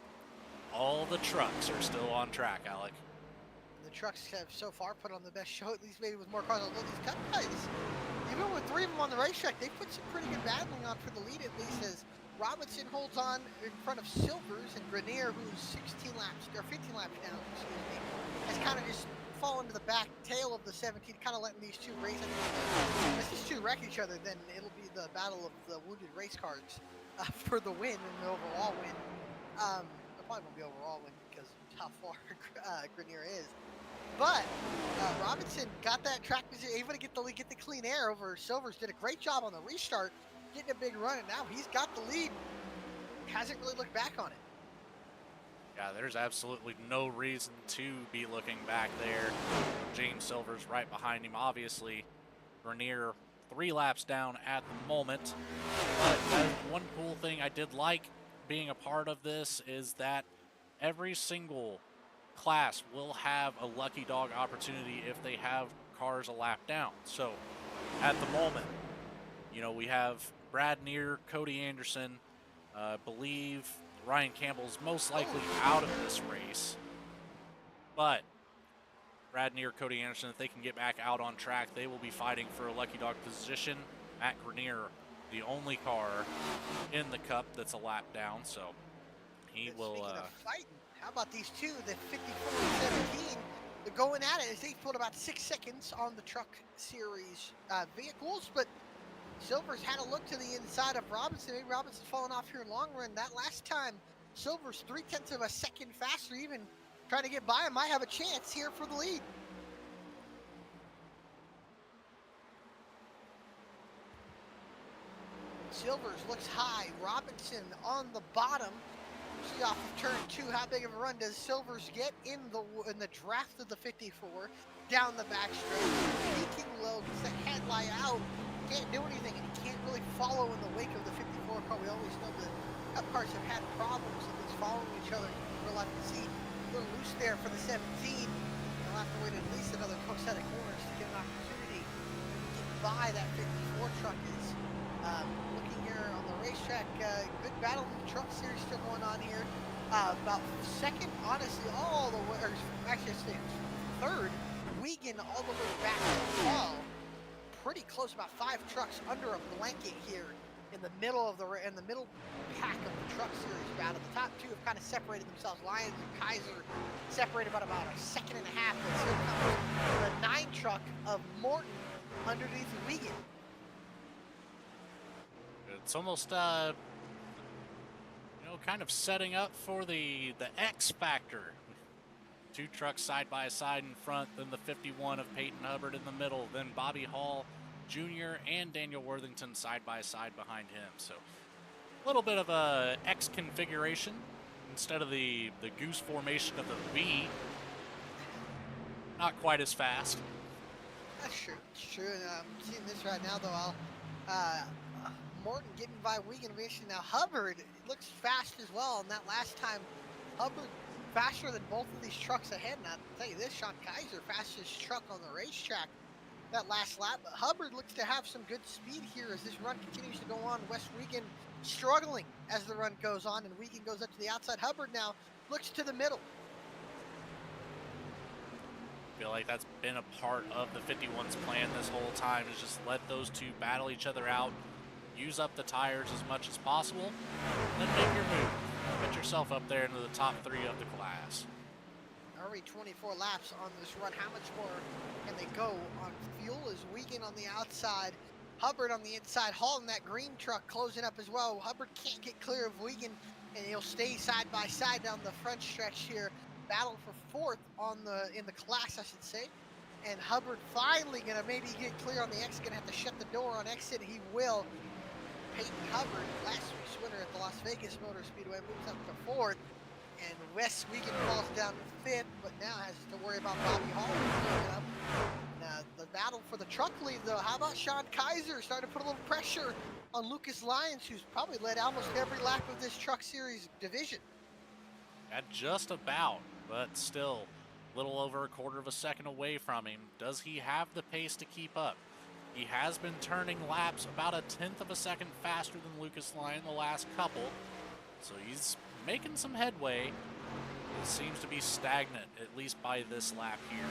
all the trucks are still on track, Alec. The trucks have so far put on the best show, at least maybe with more cars. Although these Cup guys, even with 3 of them on the racetrack, they put some pretty good battling on for the lead, at least, as Robinson holds on in front of Silvers, and Grenier, who's 16 laps, or 15 laps down, excuse me, has kind of just fallen to the back tail of the 17, kind of letting these 2 race. If these 2 wreck each other, then it'll be the battle of the wounded race cars for the win and the overall win. It probably won't be overall win because of how far Grenier is. But Robinson got that track position, able to get the clean air over Silvers. Did a great job on the restart, getting a big run, and now he's got the lead. Hasn't really looked back on it. Yeah, there's absolutely no reason to be looking back there. James Silver's right behind him, obviously. Grenier 3 laps down at the moment. But one cool thing I did like being a part of this is that every single class will have a lucky dog opportunity if they have cars a lap down. So at the moment, you know, we have Brad Neer, Cody Anderson, believe Ryan Campbell's most likely out of this race. But Brad Neer, Cody Anderson, if they can get back out on track, they will be fighting for a lucky dog position. Matt Grenier, the only car in the Cup that's a lap down, so he will. Speaking of fighting, how about these 2, the 54 and 17, the going at it as they put about 6 seconds on the Truck Series vehicles, but Silver's had a look to the inside of Robinson. Maybe Robinson's falling off here in long run. That last time, Silver's 0.3 of a second faster, even trying to get by him, might have a chance here for the lead. Silvers looks high. Robinson on the bottom. See off of turn 2, how big of a run does Silvers get in the draft of the 54 down the backstretch? Peaking low, gets the headlight out, can't do anything, and he can't really follow in the wake of the 54 car. We always know the Cup cars have had problems with this following each other. We'll have to see a little loose there for the 17. They'll have to wait at least another set of corners to get an opportunity to get by that 54 truck. Is looking here on the racetrack, good battle in the Truck Series still going on here. About second, honestly, all the way, or actually I say third, Wiegand all the way back to Hall. Pretty close, about 5 trucks under a blanket here in the middle of the middle pack of the Truck Series battle. The top 2 have kind of separated themselves. Lyons and Kaiser separated about a second and a half. And here comes the 9 truck of Morton underneath Wiegand. It's almost, kind of setting up for the X Factor. 2 trucks side by side in front, then the 51 of Peyton Hubbard in the middle, then Bobby Hall Jr. and Daniel Worthington side by side behind him. So a little bit of a X configuration instead of the goose formation of the V. Not quite as fast. That's true. It's true. And I'm seeing this right now, though. Morton getting by Wiegand. Now Hubbard looks fast as well. And that last time, Hubbard faster than both of these trucks ahead. And I'll tell you this, Sean Kaiser, fastest truck on the racetrack that last lap. But Hubbard looks to have some good speed here as this run continues to go on. Wes Wiegand struggling as the run goes on, and Wiegand goes up to the outside. Hubbard now looks to the middle. I feel like that's been a part of the 51's plan this whole time, is just let those 2 battle each other out, use up the tires as much as possible, and then make your move. Get yourself up there into the top 3 of the class. Already 24 laps on this run. How much more can they go on fuel? Is Wiegand on the outside, Hubbard on the inside. Hall in that green truck closing up as well. Hubbard can't get clear of Wiegand, and he'll stay side by side down the front stretch here. Battle for 4th in the class, I should say. And Hubbard finally gonna maybe get clear on the exit. Gonna have to shut the door on exit. He will. Peyton Hubbard, last week's winner at the Las Vegas Motor Speedway, moves up to 4th. And Wes Wiegand falls down to 5th, but now has to worry about Bobby Hall moving up. The battle for the truck lead, though. How about Sean Kaiser starting to put a little pressure on Lucas Lyons, who's probably led almost every lap of this Truck Series division? At just about, but still a little over a 1/4 of a second away from him. Does he have the pace to keep up? He has been turning laps about a 1/10 of a second faster than Lucas Lyon the last couple, so he's making some headway. It seems to be stagnant, at least by this lap here.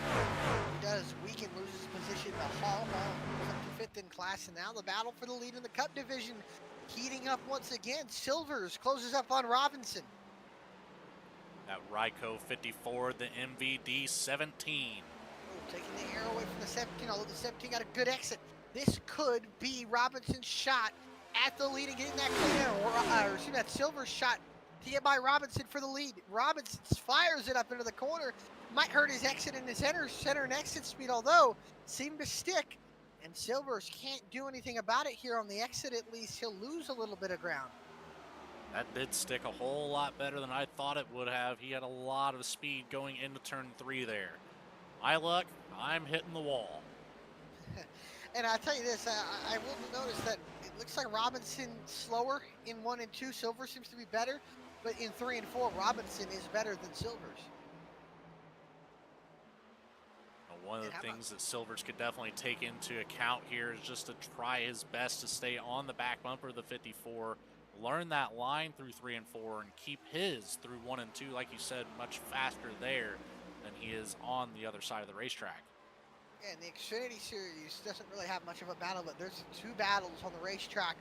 He does. Wiegand loses position to Hall. Hall moves up to 5th in class, and now the battle for the lead in the Cup division heating up once again. Silvers closes up on Robinson. That Ryko 54, the MVD 17. Oh, taking the air away from the 17, although the 17 got a good exit. This could be Robinson's shot at the lead and getting that clean air, or excuse me, that Silver's shot to get by Robinson for the lead. Robinson fires it up into the corner. Might hurt his exit and his center and exit speed, although seemed to stick. And Silvers can't do anything about it here on the exit. At least he'll lose a little bit of ground. That did stick a whole lot better than I thought it would have. He had a lot of speed going into turn 3 there. My luck, I'm hitting the wall. And I'll tell you this, I will notice that it looks like Robinson slower in 1 and 2. Silver seems to be better, but in 3 and 4, Robinson is better than Silvers. One of the things that Silvers could definitely take into account here is just to try his best to stay on the back bumper of the 54, learn that line through 3 and 4, and keep his through 1 and 2, like you said, much faster there than he is on the other side of the racetrack. Yeah, and the Xfinity Series doesn't really have much of a battle, but there's 2 battles on the racetrack,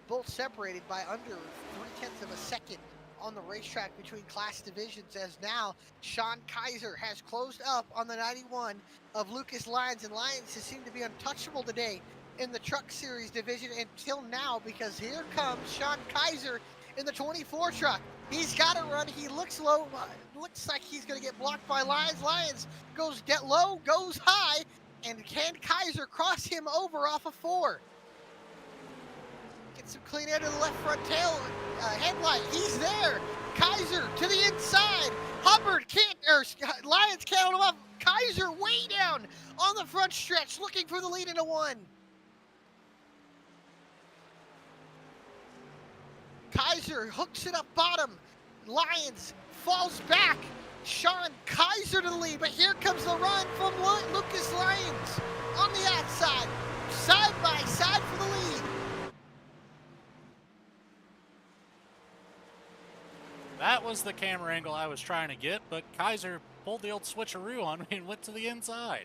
both separated by under 0.3 of a second on the racetrack between class divisions, as now Sean Kaiser has closed up on the 91 of Lucas Lyons, and Lyons has seemed to be untouchable today in the Truck Series division until now, because here comes Sean Kaiser in the 24 truck. He's got to run. He looks low. Looks like he's going to get blocked by Lyons. Lyons goes low, goes high, and can Kaiser cross him over off of 4? Get some clean air to the left front tail headlight. He's there. Kaiser to the inside. Hubbard can't, or Lyons can't hold him up. Kaiser way down on the front stretch, looking for the lead into 1. Kaiser hooks it up bottom. Lyons falls back. Sean Kaiser to the lead, but here comes the run from Lucas Lyons on the outside, side by side for the lead. That was the camera angle I was trying to get, but Kaiser pulled the old switcheroo on me and went to the inside.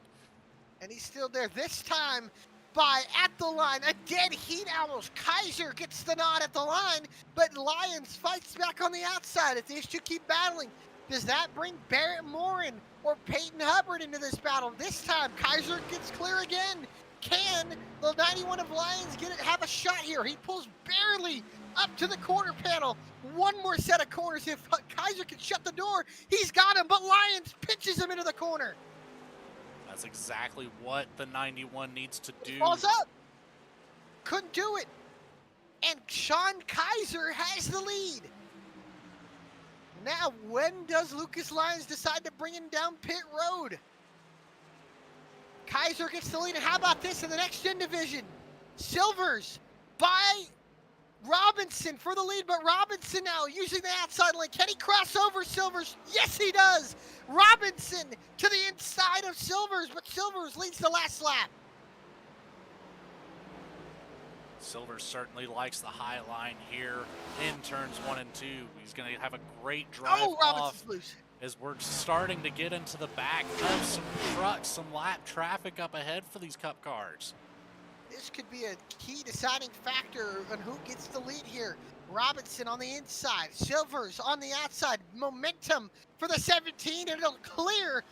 And he's still there, this time by at the line. A dead heat almost. Kaiser gets the nod at the line, but Lyons fights back on the outside. If these two keep battling, does that bring Barrett Morin or Peyton Hubbard into this battle? This time, Kaiser gets clear again. Can the 91 of Lyons have a shot here? He pulls barely up to the quarter panel. One more set of corners. If Kaiser can shut the door, he's got him, but Lyons pitches him into the corner. That's exactly what the 91 needs to do. Falls up. Couldn't do it. And Sean Kaiser has the lead. Now, when does Lucas Lyons decide to bring him down pit road? Kaiser gets the lead, and how about this in the next gen division? Silvers by Robinson for the lead, but Robinson now using the outside lane. Can he cross over Silvers? Yes, he does. Robinson to the inside of Silvers, but Silvers leads the last lap. Silver certainly likes the high line here in turns 1 and 2. He's going to have a great drive Robinson's loose. as we're starting to get into the back of some trucks, some lap traffic up ahead for these Cup cars. This could be a key deciding factor on who gets the lead here. Robinson on the inside, Silvers on the outside. Momentum for the 17, and it'll clear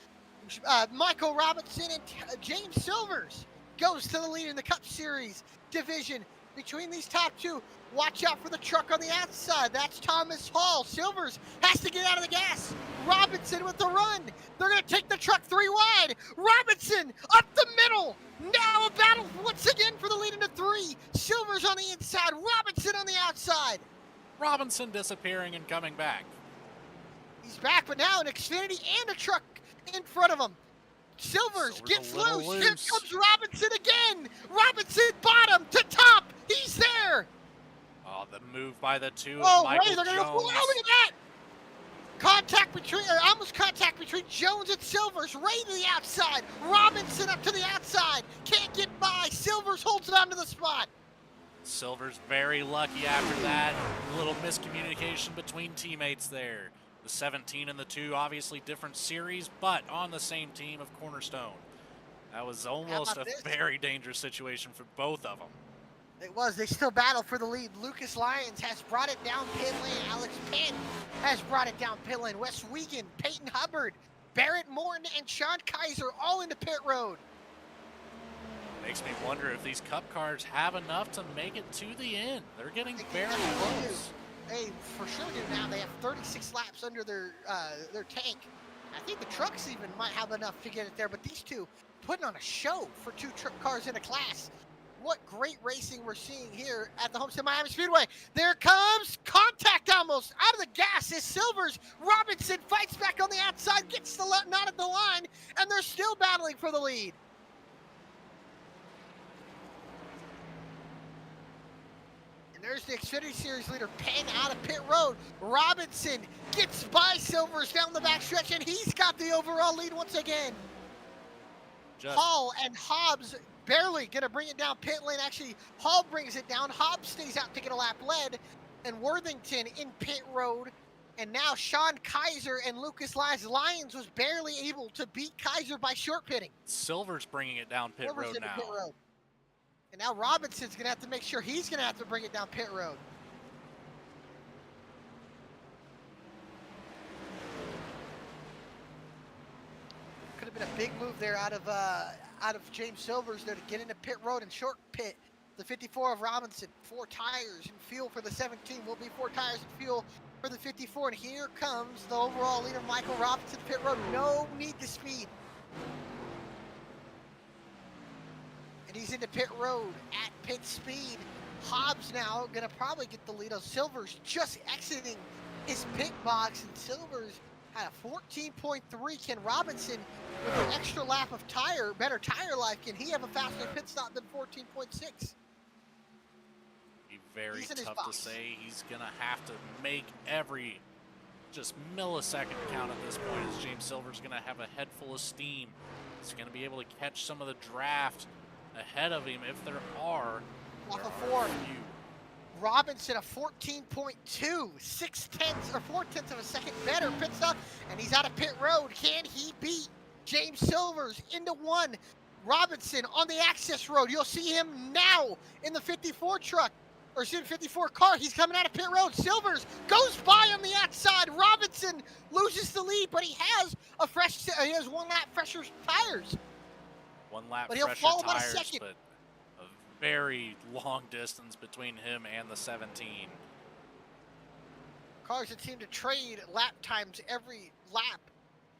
Michael Robinson, and James Silvers goes to the lead in the Cup Series division. Between these top two, watch out for the truck on the outside. That's Thomas Hall. Silvers has to get out of the gas. Robinson with the run. They're going to take the truck 3 wide. Robinson up the middle. Now a battle once again for the lead into 3. Silvers on the inside. Robinson on the outside. Robinson disappearing and coming back. He's back, but now an Xfinity and a truck in front of him. Silvers gets loose. Here comes Robinson again. Robinson bottom to top. He's there. Oh, the move by the two Oh, of Michael wait, they're going to go. Jones. Look at that. Almost contact between Jones and Silvers. Right to the outside. Robinson up to the outside. Can't get by. Silvers holds it onto the spot. Silver's very lucky after that. A little miscommunication between teammates there. The 17 and the 2, obviously different series, but on the same team of Cornerstone. That was almost a very dangerous situation for both of them. It was. They still battle for the lead. Lucas Lyons has brought it down pit lane. Alex Penn has brought it down pit lane. Wes Wiegand, Peyton Hubbard, Barrett Morton, and Sean Kaiser all into pit road. Makes me wonder if these Cup cars have enough to make it to the end. They're getting very close. They for sure do now. They have 36 laps under their tank. I think the trucks even might have enough to get it there, but these two putting on a show for 2 truck cars in a class. What great racing we're seeing here at the Homestead Miami Speedway. There comes contact almost out of the gas is Silvers. Robinson fights back on the outside, gets the nod at the line, and they're still battling for the lead. There's the Xfinity Series leader, Penn, out of pit road. Robinson gets by Silvers down the backstretch, and he's got the overall lead once again. Hall and Hobbs barely going to bring it down pit lane. Actually, Hall brings it down. Hobbs stays out to get a lap led, and Worthington in pit road. And now Sean Kaiser and Lucas Lyons. Lyons was barely able to beat Kaiser by short pitting. Silver's bringing it down pit road now. Pit road. And now Robinson's going to have to make sure he's going to have to bring it down pit road. have been a big move there out of James Silvers there to get into pit road and short pit the 54 of Robinson. 4 tires and fuel for the 17 will be 4 tires and fuel for the 54. And here comes the overall leader, Michael Robinson, pit road. No need to speed. And he's into pit road at pit speed. Hobbs now gonna probably get the lead. Silvers just exiting his pit box, and Silvers had a 14.3. Can Robinson, with an extra lap of better tire life, can he have a faster pit stop than 14.6? Be very tough to say. He's gonna have to make every just millisecond count at this point, as James Silver's gonna have a head full of steam. He's gonna be able to catch some of the draft ahead of him if there are. Off of 4. Robinson a 14.2, 4/10 of a second better pit stop, and he's out of pit road. Can he beat James Silvers into 1? Robinson on the access road. You'll see him now in the 54 truck, or 54 car. He's coming out of pit road. Silvers goes by on the outside. Robinson loses the lead, but he has 1 lap fresher tires. 1 lap but he'll fresher fall about a tires, second. but a very long distance between him and the 17. Cars that seem to trade lap times every lap.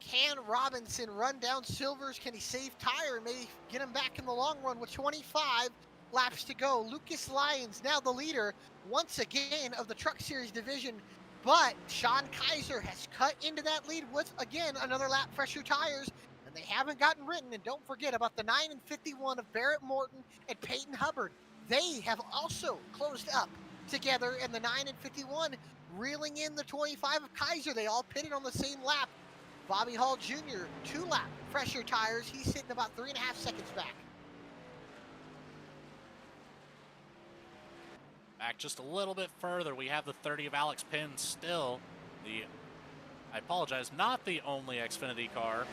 Can Robinson run down Silvers? Can he save tire and maybe get him back in the long run with 25 laps to go? Lucas Lyons now the leader once again of the Truck Series division, but Sean Kaiser has cut into that lead with, again, another lap fresher tires, and they haven't gotten written. And don't forget about the 9 and 51 of Barrett Morton and Peyton Hubbard. They have also closed up together, and the 9 and 51 reeling in the 25 of Kaiser. They all pitted on the same lap. Bobby Hall Jr., 2 lap fresher tires. He's sitting about 3.5 seconds back. Back just a little bit further, we have the 30 of Alex Penn still. I apologize, not the only Xfinity car,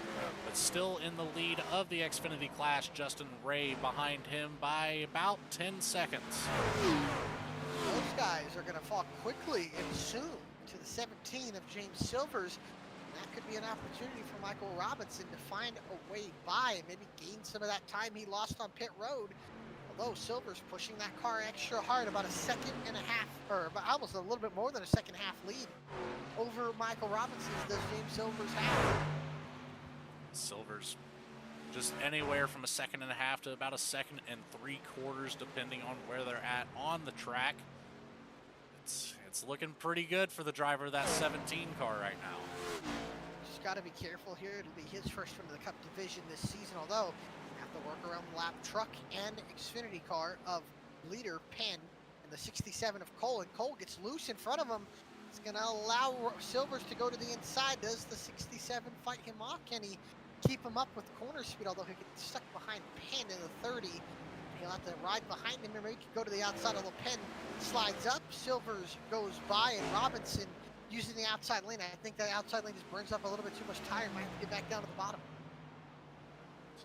but still in the lead of the Xfinity class. Justin Ray behind him by about 10 seconds. Those guys are going to fall quickly and soon to the 17 of James Silvers. And that could be an opportunity for Michael Robinson to find a way by and maybe gain some of that time he lost on pit road. Although Silver's pushing that car extra hard, about 1.5 seconds, or about almost a little bit more than a 1.5 second lead over Michael Robinson does James Silvers have. Silvers just anywhere from 1.5 seconds to about 1.75 seconds, depending on where they're at on the track. It's looking pretty good for the driver of that 17 car right now. Just got to be careful here. It'll be his first win of the Cup division this season, although have to work around the lap truck and Xfinity car of leader Penn and the 67 of Cole, and Cole gets loose in front of him. It's going to allow Silvers to go to the inside. Does the 67 fight him off? Can he keep him up with corner speed, although he gets stuck behind Penn in the 30? He'll have to ride behind him and maybe go to the outside, although Penn slides up. Silvers goes by, and Robinson using the outside lane. I think that outside lane just burns up a little bit too much tire. Might have to get back down to the bottom.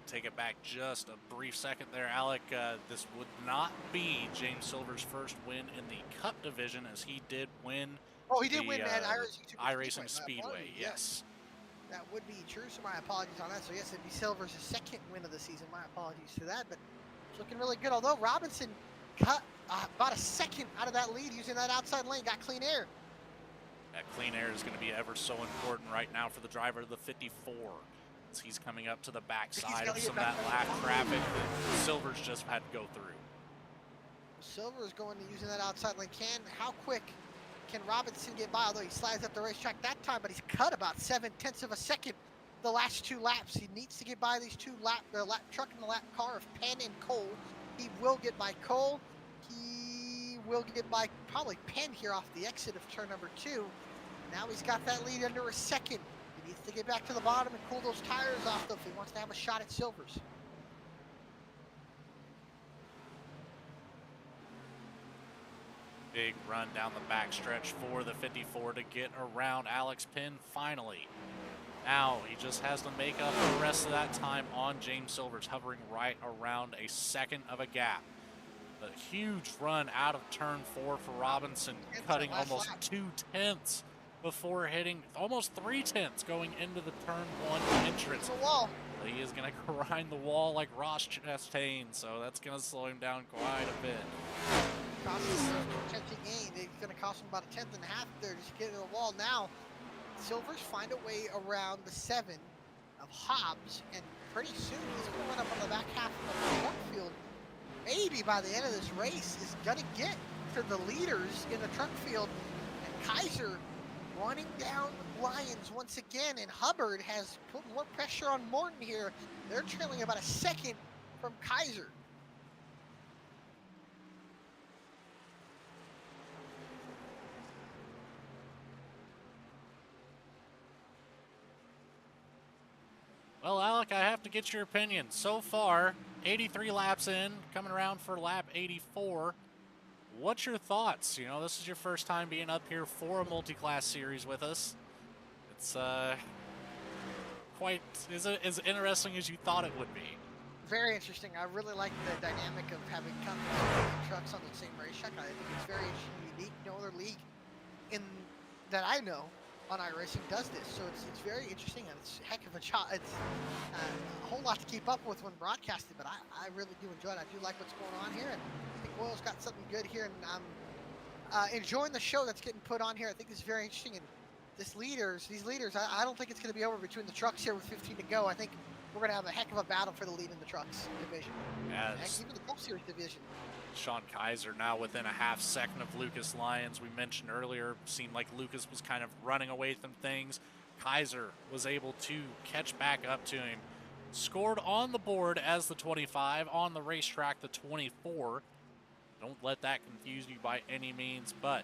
Take it back just a brief second there, Alec. This would not be James Silver's first win in the Cup division, as he did win. Oh, he did win at iRacing Speedway, yes. That would be true, so my apologies on that. So yes, it'd be Silver's second win of the season. My apologies for that, but it's looking really good. Although Robinson cut about 1 second out of that lead using that outside lane, got clean air. That clean air is going to be ever so important right now for the driver of the 54. He's coming up to the backside of some of that lap traffic that Silver's just had to go through. Silver is going to using that outside lane. How quick can Robinson get by? Although he slides up the racetrack that time, but he's cut about 0.7 of a second the last 2 laps. He needs to get by these 2 the lap truck and the lap car of Penn and Cole. He will get by Cole. He will get by probably Penn here off the exit of turn number 2. Now he's got that lead under 1 second. He needs to get back to the bottom and cool those tires off, though, if he wants to have a shot at Silvers. Big run down the backstretch for the 54 to get around Alex Penn finally. Now he just has to make up the rest of that time on James Silvers, hovering right around 1 second of a gap. A huge run out of turn 4 for Robinson, cutting almost 2/10 before hitting almost 3/10 going into the turn 1 entrance. He is going to grind the wall like Ross Chastain, so that's going to slow him down quite a bit. Cost him a 10th gain. It's going to cost him about a 10th and a half there just to get to the wall. Now, Silvers find a way around the 7 of Hobbs, and pretty soon he's going to run up on the back half of the truck field. Maybe by the end of this race is going to get to the leaders in the truck field, and Kaiser running down Lyons once again, and Hubbard has put more pressure on Morton here. They're trailing about a second from Kaiser. Well, Alec, I have to get your opinion. So far, 83 laps in, coming around for lap 84. What's your thoughts? You know, this is your first time being up here for a multi-class series with us. It's quite as interesting as you thought it would be. Very interesting. I really like the dynamic of having companies and trucks on the same racetrack. I think it's very interesting, unique. No other league that I know on iRacing does this, so it's very interesting, and it's a heck of a it's a whole lot to keep up with when broadcasting, but I really do enjoy it. I do like what's going on here, and I think Oil's got something good here, and I'm enjoying the show that's getting put on here. I think it's very interesting, and these leaders, I don't think it's going to be over between the trucks here with 15 to go. I think we're going to have a heck of a battle for the lead in the trucks division. Heck, even the Cup Series division. Sean Kaiser now within a half second of Lucas Lyons. We mentioned earlier, seemed like Lucas was kind of running away from things. Kaiser was able to catch back up to him. Scored on the board as the 25, on the racetrack the 24. Don't let that confuse you by any means, but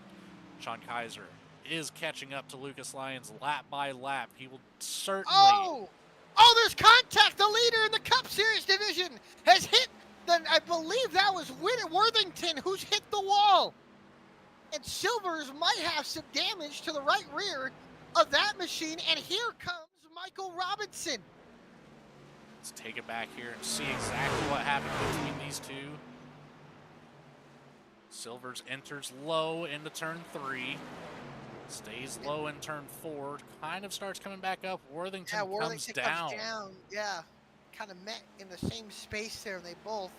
Sean Kaiser is catching up to Lucas Lyons lap by lap. He will certainly... Oh, there's contact! The leader in the Cup Series division has hit... Then I believe that was Worthington who's hit the wall. And Silvers might have some damage to the right rear of that machine. And here comes Michael Robinson. Let's take it back here and see exactly what happened between these two. Silvers enters low into turn 3. Stays low in turn 4. Kind of starts coming back up. Worthington comes down. Yeah. Kind of met in the same space there, and they both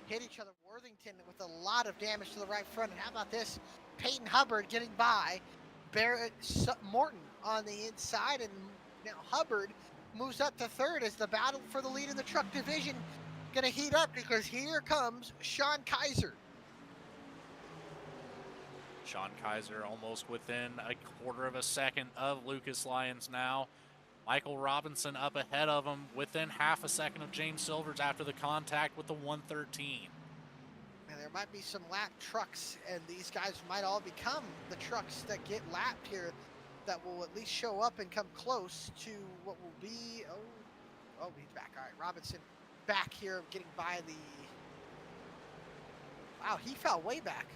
hit each other. Worthington with a lot of damage to the right front, and how about this? Peyton Hubbard getting by Barrett Morton on the inside, and now Hubbard moves up to 3rd as the battle for the lead in the truck division gonna heat up, because here comes Sean Kaiser. Sean Kaiser almost within a quarter of a second of Lucas Lyons now. Michael Robinson up ahead of him within half a second of James Silvers after the contact with the 113. And there might be some lap trucks, and these guys might all become the trucks that get lapped here that will at least show up and come close to what will be... Oh, he's back. All right, Robinson back here getting by the... Wow, he fell way back.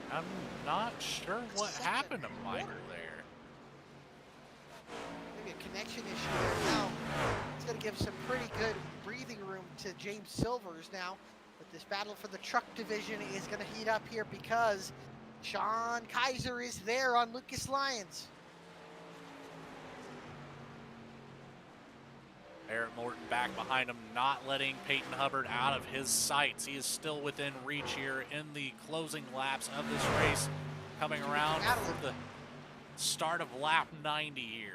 I'm not sure what happened to Michael there. Maybe a connection issue there. Now it's going to give some pretty good breathing room to James Silvers now. But this battle for the truck division is going to heat up here because Sean Kaiser is there on Lucas Lyons. Barrett Morton back behind him, not letting Peyton Hubbard out of his sights. He is still within reach here in the closing laps of this race, coming around for the start of lap 90 here.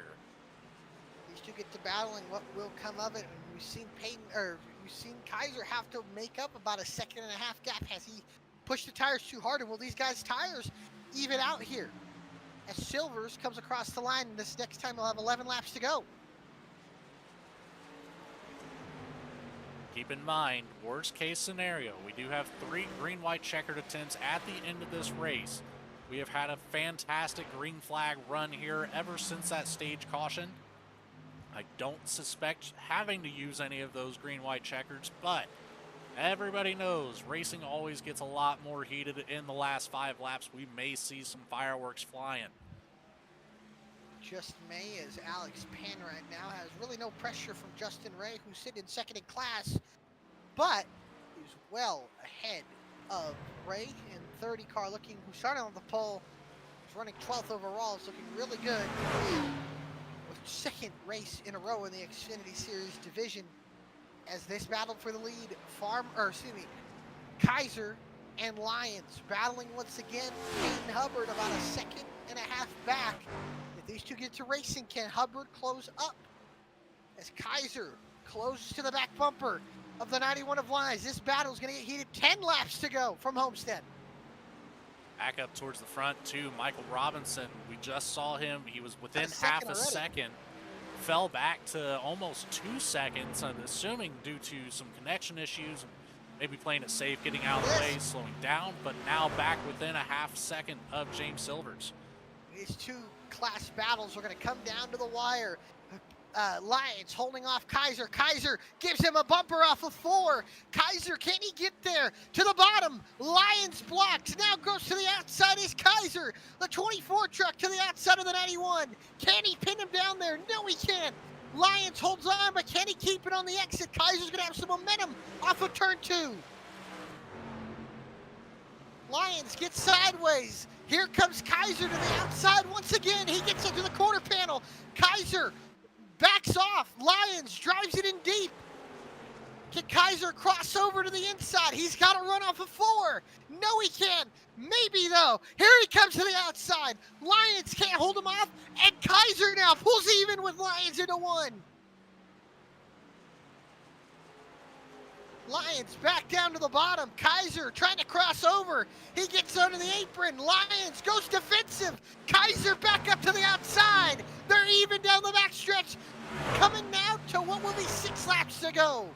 These two get to battling. What will come of it? And we've seen Kaiser have to make up about a 1.5 second gap. Has he pushed the tires too hard? And will these guys' tires even out here? As Silvers comes across the line, and this next time he'll have 11 laps to go. Keep in mind, worst case scenario, we do have 3 green-white checkered attempts at the end of this race. We have had a fantastic green flag run here ever since that stage caution. I don't suspect having to use any of those green-white checkers, but everybody knows racing always gets a lot more heated in the last 5 laps. We may see some fireworks flying. Just may, as Alex Pan right now has really no pressure from Justin Ray, who's sitting in 2nd in class, but he's well ahead of Ray in 30 car, who started on the pole, is running 12th overall, is looking really good. With second race in a row in the Xfinity Series division as this battle for the lead. Kaiser and Lyons battling once again. Peyton Hubbard about a second and a half back. If these two get to racing, can Hubbard close up? As Kaiser closes to the back bumper of the 91 of Lyons. This battle is going to get heated. 10 laps to go from Homestead. Back up towards the front to Michael Robinson. We just saw him. He was within a half a second second. Fell back to almost 2 seconds, I'm assuming due to some connection issues. Maybe playing it safe, getting out of the way, slowing down, but now back within a half second of James Silvers. These two class battles are going to come down to the wire. Lyons holding off Kaiser. Kaiser gives him a bumper off of 4. Kaiser, can he get there? To the bottom. Lyons blocked. Now goes to the outside is Kaiser. The 24 truck to the outside of the 91. Can he pin him down there? No, he can't. Lyons holds on, but can he keep it on the exit? Kaiser's going to have some momentum off of turn 2. Lyons gets sideways. Here comes Kaiser to the outside once again. He gets into the quarter panel. Kaiser backs off. Lyons drives it in deep. Can Kaiser cross over to the inside? He's got to run off of 4. No, he can't. Maybe, though. Here he comes to the outside. Lyons can't hold him off, and Kaiser now pulls even with Lyons into 1. Lyons back down to the bottom. Kaiser trying to cross over. He gets under the apron. Lyons goes defensive. Kaiser back up to the outside. They're even down the backstretch. Coming now to what will be 6 laps to go.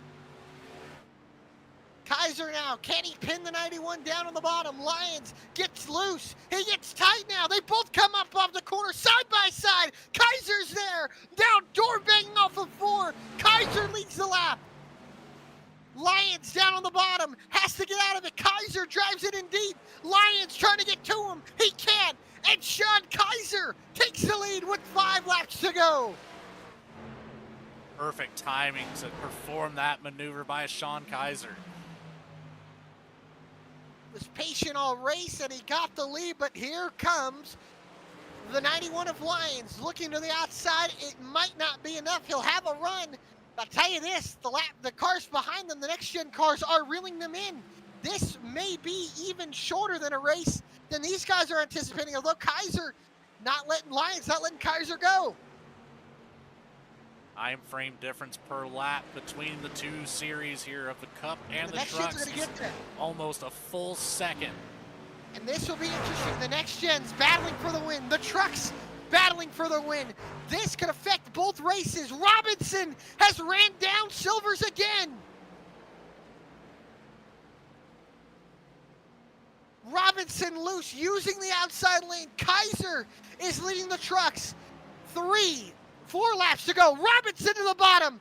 Kaiser now, can he pin the 91 down on the bottom? Lyons gets loose. He gets tight now. They both come up off the corner side by side. Kaiser's there. Down, door banging off of 4. Kaiser leads the lap. Lyons down on the bottom, has to get out of it. Kaiser drives it in deep. Lyons trying to get to him. He can't. And Sean Kaiser takes the lead with 5 laps to go. Perfect timing to perform that maneuver by Sean Kaiser. Was patient all race and he got the lead, but here comes the 91 of Lyons looking to the outside. It might not be enough. He'll have a run. I'll tell you this, the cars behind them, the next gen cars, are reeling them in. This may be even shorter than a race than these guys are anticipating, although Kaiser Lyons not letting Kaiser go. Time frame difference per lap between the 2 series here of the Cup and the next trucks gen's gonna get there. Almost a full second. And this will be interesting. The next gen's battling for the win. The trucks battling for the win. This could affect both races. Robinson has ran down Silvers again. Robinson loose, using the outside lane. Kaiser is leading the trucks. 4 laps to go. Robinson to the bottom.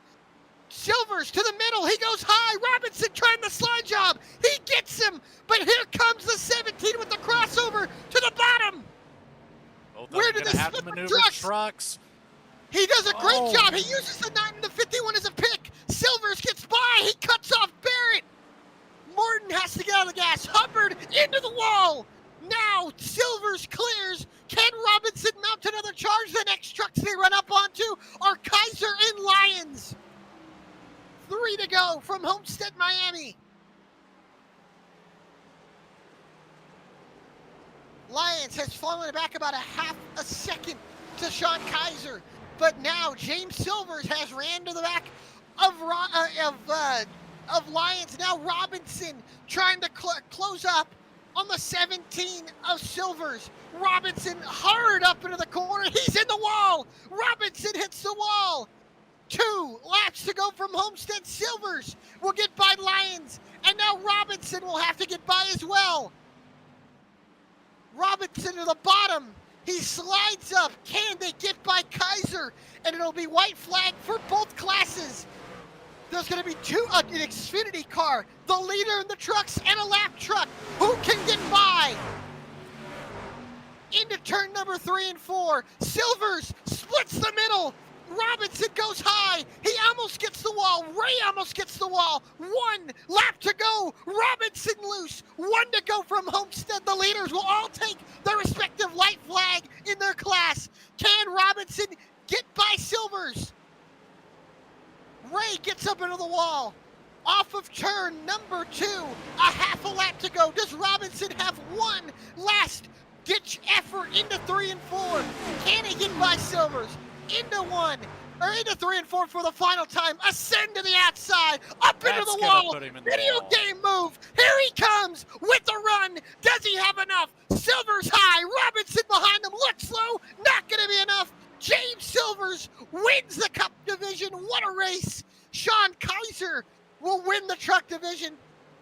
Silvers to the middle. He goes high. Robinson trying the slide job. He gets him. But here comes the 17 with the crossover to the bottom. Where did they have to maneuver trucks? He does a great job. He uses the 9 and the 51 as a pick. Silvers gets by. He cuts off Barrett. Morton has to get out of the gas. Hubbard into the wall. Now Silvers clears. Can Robinson mount another charge? The next trucks they run up onto are Kaiser and Lyons. 3 to go from Homestead, Miami. Lyons has fallen back about a half a second to Sean Kaiser, but now James Silvers has ran to the back of Lyons. Now Robinson trying to close up on the 17 of Silvers. Robinson hard up into the corner. He's in the wall. Robinson hits the wall. 2 laps to go from Homestead. Silvers will get by Lyons, and now Robinson will have to get by as well. Robinson to the bottom. He slides up. Can they get by Kaiser? And it'll be white flag for both classes. There's going to be an Xfinity car, the leader in the trucks, and a lap truck. Who can get by? Into turn number 3 and 4. Silvers splits the middle. Robinson goes high. He almost gets the wall. Ray almost gets the wall. 1 lap to go. Robinson loose. 1 to go from Homestead. The leaders will all take their respective light flag in their class. Can Robinson get by Silvers. Ray gets up into the wall. Off of turn number 2, a half a lap to go. Does Robinson have one last ditch effort into 3 and 4? Can he get by Silvers? Into 1, or into 3 and 4 for the final time. Ascend to the outside, up into the wall. Video game move. Here he comes with the run. Does he have enough? Silvers high. Robinson behind him. Looks slow. Not going to be enough. James Silvers wins the Cup division. What a race. Sean Kaiser will win the truck division,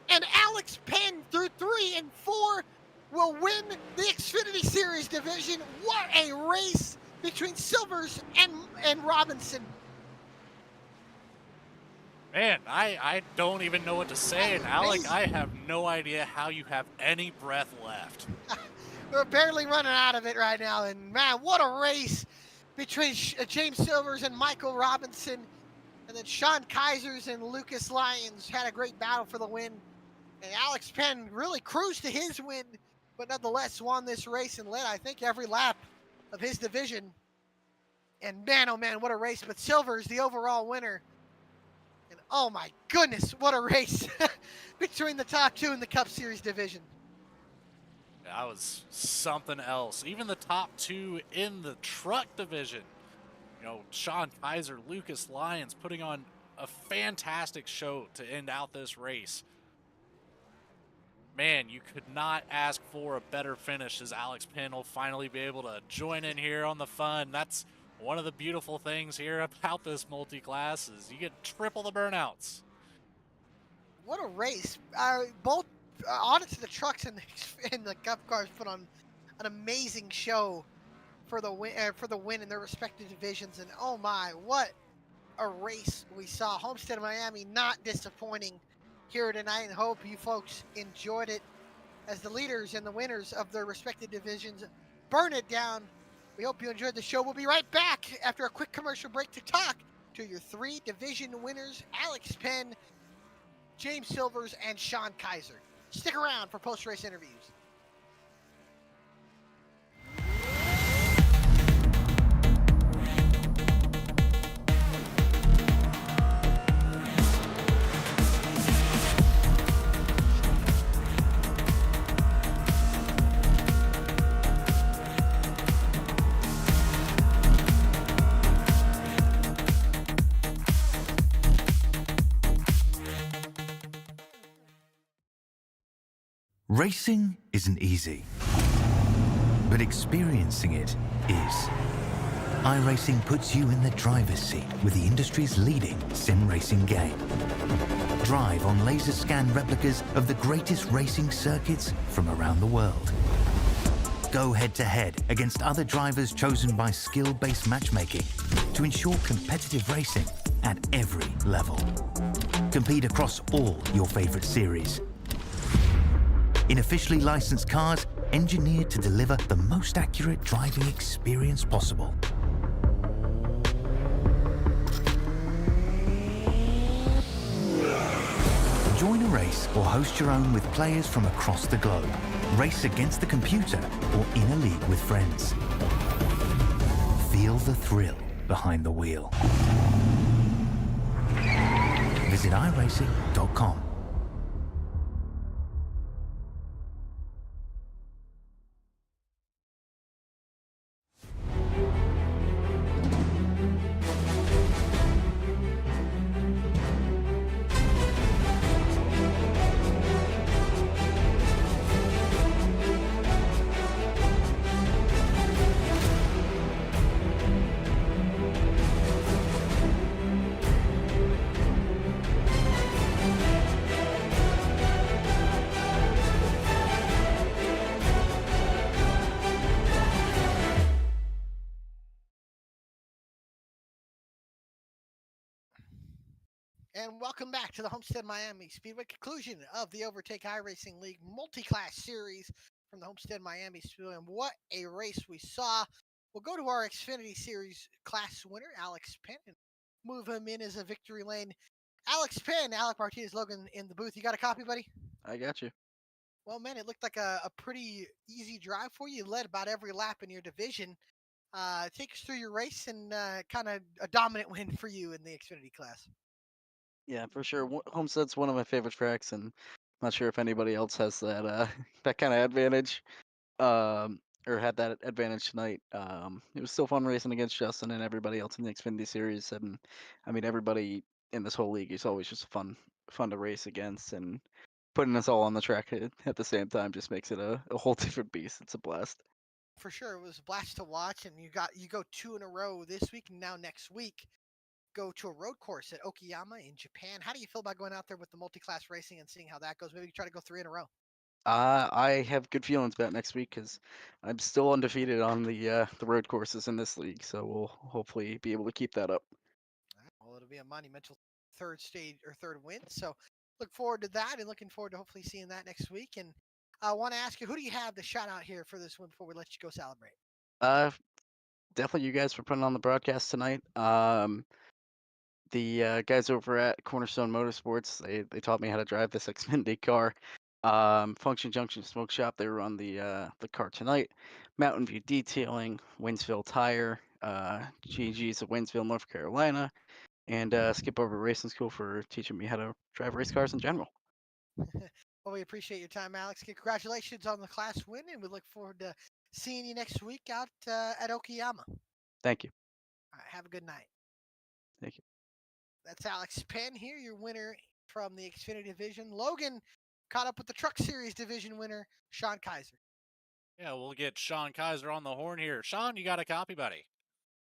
and Alex Penn through 3 and 4 will win the Xfinity Series division. What a race between Silvers and Robinson. Man, I don't even know what to say, and Alec, I have no idea how you have any breath left. We're barely running out of it right now, and man, what a race between James Silvers and Michael Robinson. And then Sean Kaisers and Lucas Lyons had a great battle for the win. And Alex Penn really cruised to his win, but nonetheless won this race and led, I think, every lap of his division. And man, oh man, what a race. But Silver's the overall winner. And oh my goodness, what a race between the top 2 in the Cup Series division. That was something else. Even the top 2 in the truck division. You know, Sean Kaiser, Lucas Lyons putting on a fantastic show to end out this race. Man, you could not ask for a better finish, as Alex Penn will finally be able to join in here on the fun. That's one of the beautiful things here about this multi-class is you get triple the burnouts. What a race. Both honestly, the trucks and the Cup cars put on an amazing show for the win in their respective divisions. And oh my, what a race we saw. Homestead Miami not disappointing here tonight, and hope you folks enjoyed it as the leaders and the winners of their respective divisions burn it down. We hope you enjoyed the show. We'll be right back after a quick commercial break to talk to your 3 division winners, Alex Penn, James Silvers, and Sean Kaiser. Stick around for post-race interviews. Racing isn't easy, but experiencing it is. iRacing puts you in the driver's seat with the industry's leading sim racing game. Drive on laser scan replicas of the greatest racing circuits from around the world. Go head-to-head against other drivers chosen by skill-based matchmaking to ensure competitive racing at every level. Compete across all your favorite series in officially licensed cars engineered to deliver the most accurate driving experience possible. Join a race or host your own with players from across the globe. Race against the computer or in a league with friends. Feel the thrill behind the wheel. Visit iRacing.com. And welcome back to the Homestead Miami Speedway conclusion of the Overtake iRacing League multi-class series from the Homestead Miami Speedway. And what a race we saw. We'll go to our Xfinity Series class winner, Alex Penn, and move him in as a victory lane. Alex Penn, Alec Martinez, Logan in the booth. You got a copy, buddy? I got you. Well, man, it looked like a pretty easy drive for you. You led about every lap in your division. Take us through your race and kind of a dominant win for you in the Xfinity class. Yeah, for sure. Homestead's one of my favorite tracks, and I'm not sure if anybody else has that that kind of advantage. Or had that advantage tonight. It was still fun racing against Justin and everybody else in the Xfinity series, and I mean everybody in this whole league is always just fun to race against, and putting us all on the track at the same time just makes it a whole different beast. It's a blast. For sure, it was a blast to watch, and you go two in a row this week, and now next week go to a road course at Okayama in Japan. How do you feel about going out there with the multi-class racing and seeing how that goes? Maybe you try to go three in a row. I have good feelings about next week because I'm still undefeated on the road courses in this league, so we'll hopefully be able to keep that up. Well, it'll be a monumental third stage or third win. So look forward to that and looking forward to hopefully seeing that next week. And I want to ask you, who do you have to shout out here for this win before we let you go celebrate? Uh, Definitely you guys for putting on the broadcast tonight. The guys over at Cornerstone Motorsports, they taught me how to drive this Xfinity car. Function Junction Smoke Shop, they were on the car tonight. Mountain View Detailing, Winsville Tire, GG's of Winsville, North Carolina, and Skip Over Racing School for teaching me how to drive race cars in general. Well, we appreciate your time, Alex. Congratulations on the class win, and we look forward to seeing you next week out at Okayama. All Thank you. right, have a good night. Thank you. That's Alex Penn here, your winner from the Xfinity division. Logan caught up with the Truck Series division winner, Sean Kaiser. Yeah, we'll get Sean Kaiser on the horn here. Sean, you got a copy, buddy?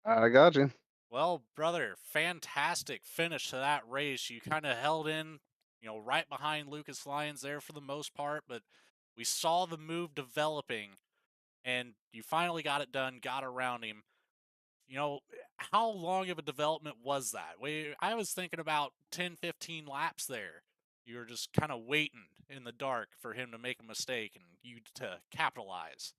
I got you. Well, brother, fantastic finish to that race. You kind of held in, right behind Lucas Lyons there for the most part, but we saw the move developing, and you finally got it done, got around him. How long of a development was that? I was thinking about 10, 15 laps there. You were just kind of waiting in the dark for him to make a mistake and you to capitalize.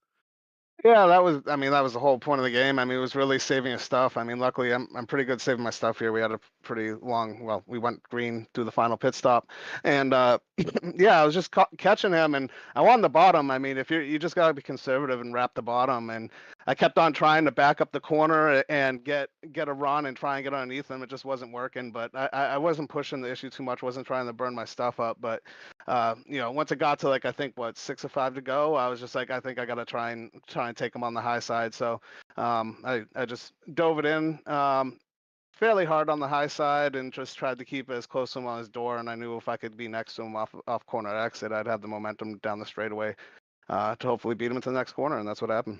Yeah, that was the whole point of the game. I mean, it was really saving his stuff. I mean, luckily I'm pretty good saving my stuff here. We had a pretty long, well, we went green through the final pit stop. And yeah, I was just catching him and I wanted the bottom. I mean, if you just got to be conservative and wrap the bottom, and I kept on trying to back up the corner and get a run and try and get underneath him. It just wasn't working, but I wasn't pushing the issue too much, wasn't trying to burn my stuff up, but once it got to like I think what 6 or 5 to go, I was just like, I think I gotta try and take him on the high side. So I just dove it in fairly hard on the high side and just tried to keep it as close to him on his door. And I knew if I could be next to him off corner exit, I'd have the momentum down the straightaway to hopefully beat him into the next corner, and that's what happened.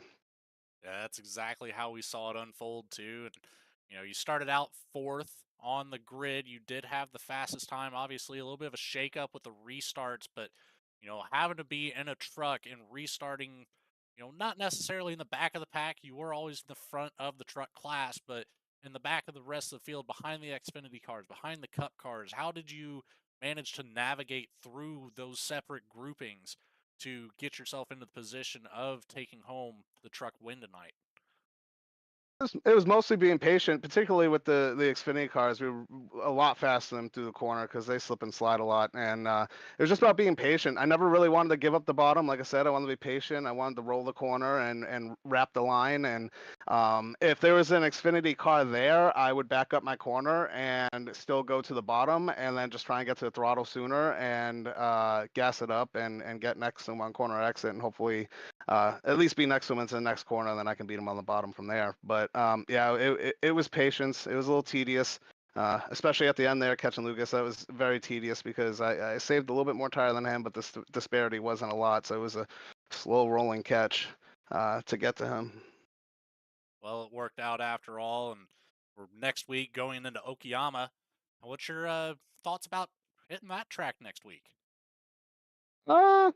Yeah, that's exactly how we saw it unfold too. And you started out fourth on the grid. You did have the fastest time. Obviously, a little bit of a shakeup with the restarts, but having to be in a truck and restarting, not necessarily in the back of the pack. You were always in the front of the truck class, but in the back of the rest of the field, behind the Xfinity cars, behind the Cup cars. How did you manage to navigate through those separate groupings to get yourself into the position of taking home the truck win tonight? It was mostly being patient, particularly with the Xfinity cars. We were a lot faster than them through the corner because they slip and slide a lot, and it was just about being patient. I never really wanted to give up the bottom. Like I said, I wanted to be patient. I wanted to roll the corner and wrap the line. And if there was an Xfinity car there, I would back up my corner and still go to the bottom, and then just try and get to the throttle sooner and gas it up and get next to him on corner exit, and hopefully at least be next to him into the next corner, and then I can beat him on the bottom from there. But yeah, it was patience. It was a little tedious, especially at the end there catching Lucas. That was very tedious because I saved a little bit more tire than him, but the disparity wasn't a lot, so it was a slow rolling catch to get to him. Well, it worked out after all, and we're next week going into Okayama. What's your thoughts about hitting that track next week? I'll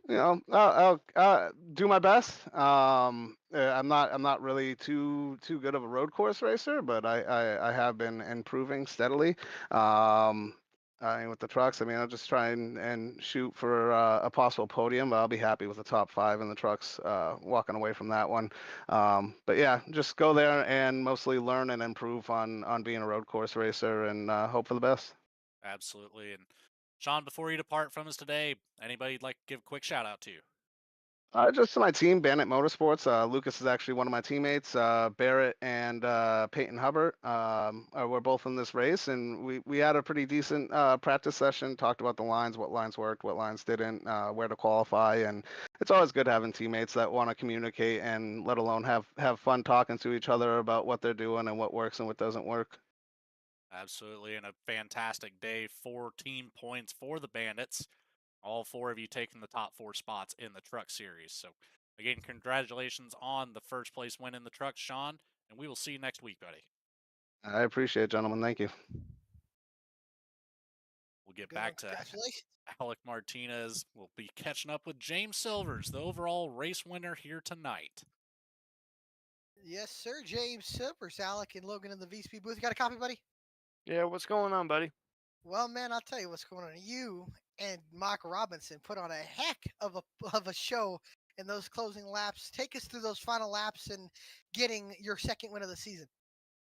do my best. I'm not really too good of a road course racer, but I have been improving steadily. With the trucks, I mean, I'll just try and shoot for a possible podium, but I'll be happy with the top 5 in the trucks, walking away from that one. But yeah, just go there and mostly learn and improve on being a road course racer, and hope for the best. Absolutely. And Sean, before you depart from us today, anybody you'd like to give a quick shout out to? Just my team, Bandit Motorsports. Lucas is actually one of my teammates. Barrett and Peyton Hubbard were both in this race, and we had a pretty decent practice session. Talked about the lines, what lines worked, what lines didn't, where to qualify, and it's always good having teammates that want to communicate and let alone have fun talking to each other about what they're doing and what works and what doesn't work. Absolutely, and a fantastic day. 4 team points for the Bandits. All 4 of you taking the top 4 spots in the truck series. So, again, congratulations on the first place win in the truck, Sean, and we will see you next week, buddy. I appreciate it, gentlemen. Thank you. We'll get Good one. back to Congratulations. Alec Martinez. We'll be catching up with James Silvers, the overall race winner here tonight. Yes, sir. James Silvers, Alec, and Logan in the VSP booth. You got a copy, buddy? Yeah, what's going on, buddy? Well, man, I'll tell you what's going on. You and Mark Robinson put on a heck of a show in those closing laps. Take us through those final laps and getting your second win of the season.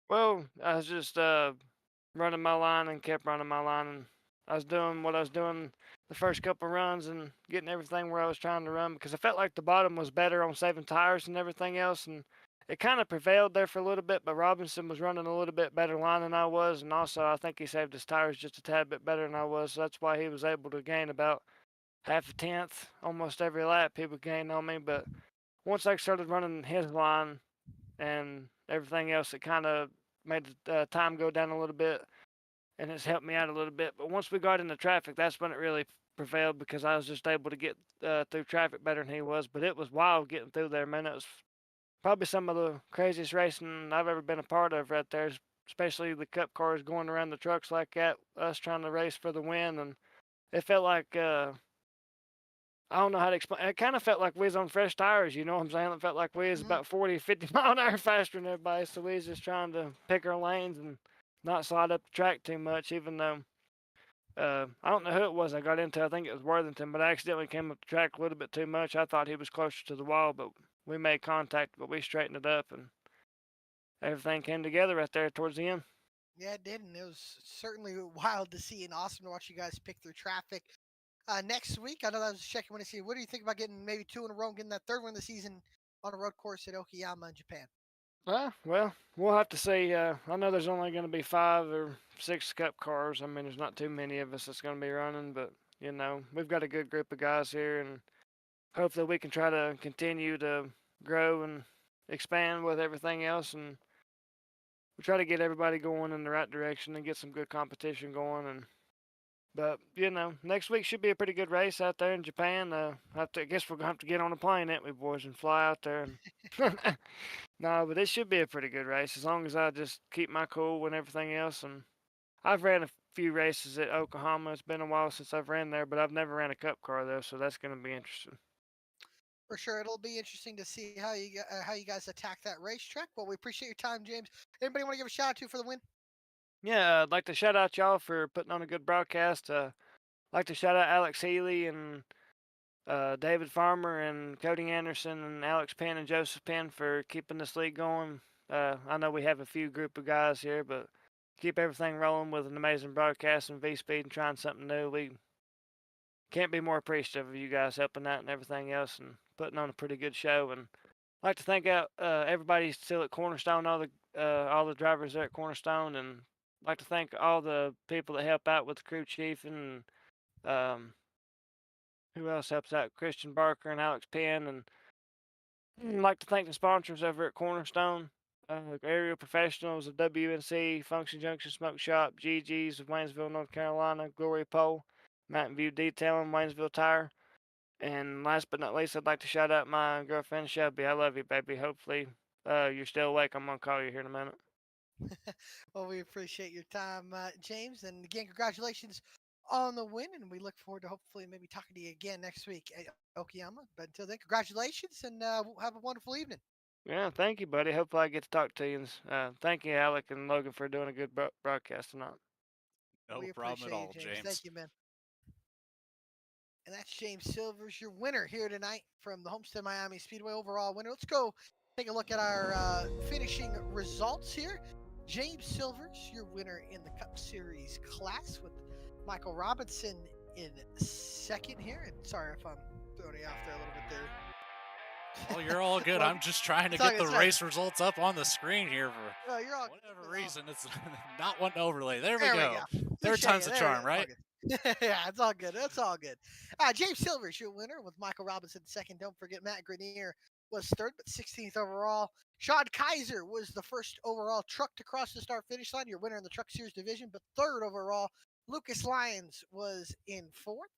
Well, I was just running my line and kept running my line, and I was doing what I was doing the first couple runs and getting everything where I was trying to run because I felt like the bottom was better on saving tires and everything else, and it kind of prevailed there for a little bit, but Robinson was running a little bit better line than I was, and also I think he saved his tires just a tad bit better than I was, so that's why he was able to gain about half a tenth almost every lap. He would gain on me, but once I started running his line and everything else, it kind of made the time go down a little bit, and it's helped me out a little bit. But once we got into traffic, that's when it really prevailed because I was just able to get through traffic better than he was. But it was wild getting through there, man. It was probably some of the craziest racing I've ever been a part of right there, especially the cup cars going around the trucks like that, us trying to race for the win. And it felt like, I don't know how to explain. It kind of felt like we was on fresh tires, you know what I'm saying? It felt like we was about 40, 50 mile an hour faster than everybody, so we was just trying to pick our lanes and not slide up the track too much, even though I don't know who it was I got into. I think it was Worthington, but I accidentally came up the track a little bit too much. I thought he was closer to the wall, but we made contact, but we straightened it up, and everything came together right there towards the end. Yeah, it did, and it was certainly wild to see and awesome to watch you guys pick through traffic. Next week, I know that was a second one to see. What do you think about getting maybe 2 in a row and getting that third one of the season on a road course at Okayama in Japan? Well, we'll have to see. I know there's only going to be 5 or 6 cup cars. I mean, there's not too many of us that's going to be running, but, you know, we've got a good group of guys here, and hopefully we can try to continue to grow and expand with everything else, and we try to get everybody going in the right direction and get some good competition going. But, you know, next week should be a pretty good race out there in Japan. I guess we're going to have to get on a plane, ain't we, boys, and fly out there. No, but it should be a pretty good race as long as I just keep my cool and everything else. And I've ran a few races at Oklahoma. It's been a while since I've ran there, but I've never ran a cup car, though, so that's going to be interesting. For sure, it'll be interesting to see how you guys attack that racetrack. Well, we appreciate your time, James. Anybody want to give a shout out to for the win? Yeah, I'd like to shout out y'all for putting on a good broadcast. I'd like to shout out Alex Healy and David Farmer and Cody Anderson and Alex Penn and Joseph Penn for keeping this league going. I know we have a few group of guys here, but keep everything rolling with an amazing broadcast and V-Speed and trying something new. We can't be more appreciative of you guys helping out and everything else and putting on a pretty good show. And I'd like to thank out everybody still at Cornerstone, all the drivers there at Cornerstone, and I'd like to thank all the people that help out with the crew chief and who else helps out? Christian Barker and Alex Penn. And I'd like to thank the sponsors over at Cornerstone, Aerial Professionals of WNC, Function Junction Smoke Shop, GG's of Waynesville, North Carolina, Glory Pole, Mountain View Detailing, Waynesville Tire. And last but not least, I'd like to shout out my girlfriend, Shelby. I love you, baby. Hopefully you're still awake. I'm going to call you here in a minute. Well, we appreciate your time, James. And again, congratulations on the win. And we look forward to hopefully maybe talking to you again next week at Okayama. But until then, congratulations and have a wonderful evening. Yeah, thank you, buddy. Hopefully I get to talk to you. Thank you, Alec and Logan, for doing a good broadcast tonight. No We problem at appreciate all, you, James. James. Thank you, man. And that's James Silvers, your winner here tonight from the Homestead Miami Speedway overall winner. Let's go take a look at our finishing results here. James Silvers, your winner in the Cup Series class, with Michael Robinson in second here. And sorry if I'm throwing you off there a little bit there, Oh, you're all good. Well, I'm just trying to it's all get good, the it's all good. race results up on the screen here for No, you're all whatever good. reason. It's not wanting to overlay. There we There we go. go. Third Touche. time's the There we go. charm, It's all right? good. Yeah, it's all good. It's all good. James Silver's your winner with Michael Robinson second. Don't forget Matt Grenier was third, but 16th overall. Sean Kaiser was the first overall truck to cross the start finish line, your winner in the Truck Series division, but third overall. Lucas Lyons was in fourth.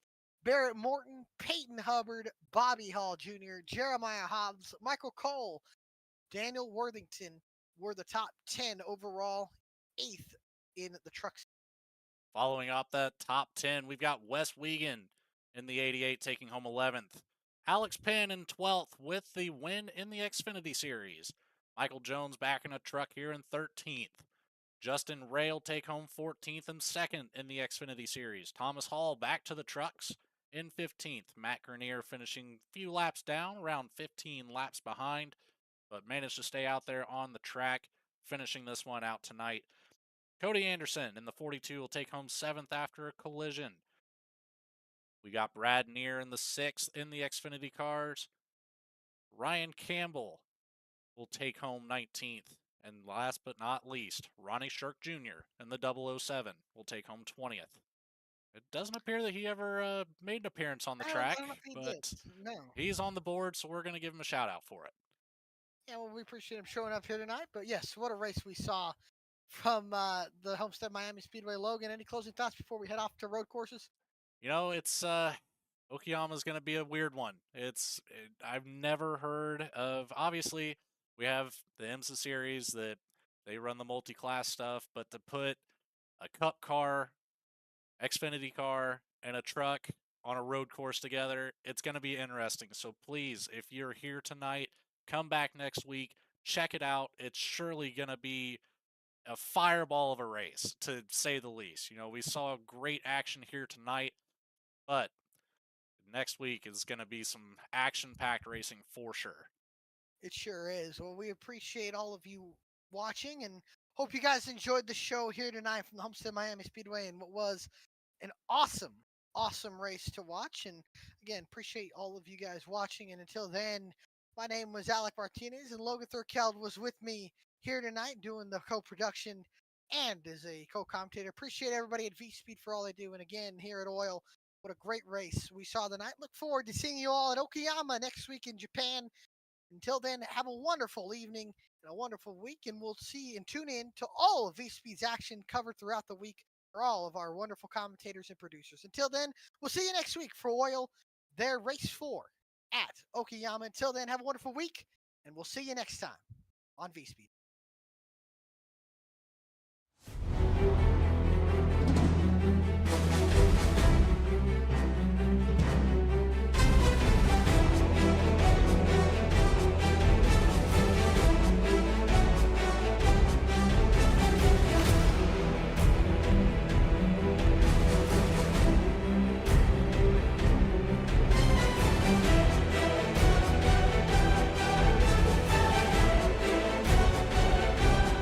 Barrett Morton, Peyton Hubbard, Bobby Hall Jr., Jeremiah Hobbs, Michael Cole, Daniel Worthington were the top 10 overall, eighth in the truck. Following up that top 10, we've got Wes Wiegand in the 88 taking home 11th. Alex Penn in 12th with the win in the Xfinity Series. Michael Jones back in a truck here in 13th. Justin Ray will take home 14th and second in the Xfinity Series. Thomas Hall back to the trucks in 15th. Matt Grenier finishing a few laps down, around 15 laps behind, but managed to stay out there on the track, finishing this one out tonight. Cody Anderson in the 42 will take home 7th after a collision. We got Brad Neer in the 6th in the Xfinity cars. Ryan Campbell will take home 19th. And last but not least, Ronnie Shirk Jr. in the 007 will take home 20th. It doesn't appear that he ever made an appearance on the I track, don't know if he did. but No. he's on the board, so we're going to give him a shout out for it. Yeah, well, we appreciate him showing up here tonight. But yes, what a race we saw from the Homestead Miami Speedway. Logan, any closing thoughts before we head off to road courses? You know, it's Okayama's going to be a weird one. I've never heard of. Obviously, we have the IMSA series that they run the multi-class stuff, but to put a Cup car, Xfinity car, and a truck on a road course together, it's going to be interesting. So please, if you're here tonight, come back next week, check it out. It's surely going to be a fireball of a race, to say the least. You know, we saw great action here tonight, but next week is going to be some action-packed racing for sure. It sure is. Well, we appreciate all of you watching and hope you guys enjoyed the show here tonight from the Homestead Miami Speedway and what was an awesome race to watch. And again, appreciate all of you guys watching. And until then, my name was Alec Martinez and Logan Thurkeld was with me here tonight doing the co-production and as a co-commentator. Appreciate everybody at V-Speed for all they do. And again, here at Oil, what a great race we saw tonight. Look forward to seeing you all at Okayama next week in Japan. Until then, have a wonderful evening and a wonderful week, and we'll see and tune in to all of V-Speed's action covered throughout the week for all of our wonderful commentators and producers. Until then, we'll see you next week for Oil, their race 4 at Okayama. Until then, have a wonderful week, and we'll see you next time on V-Speed.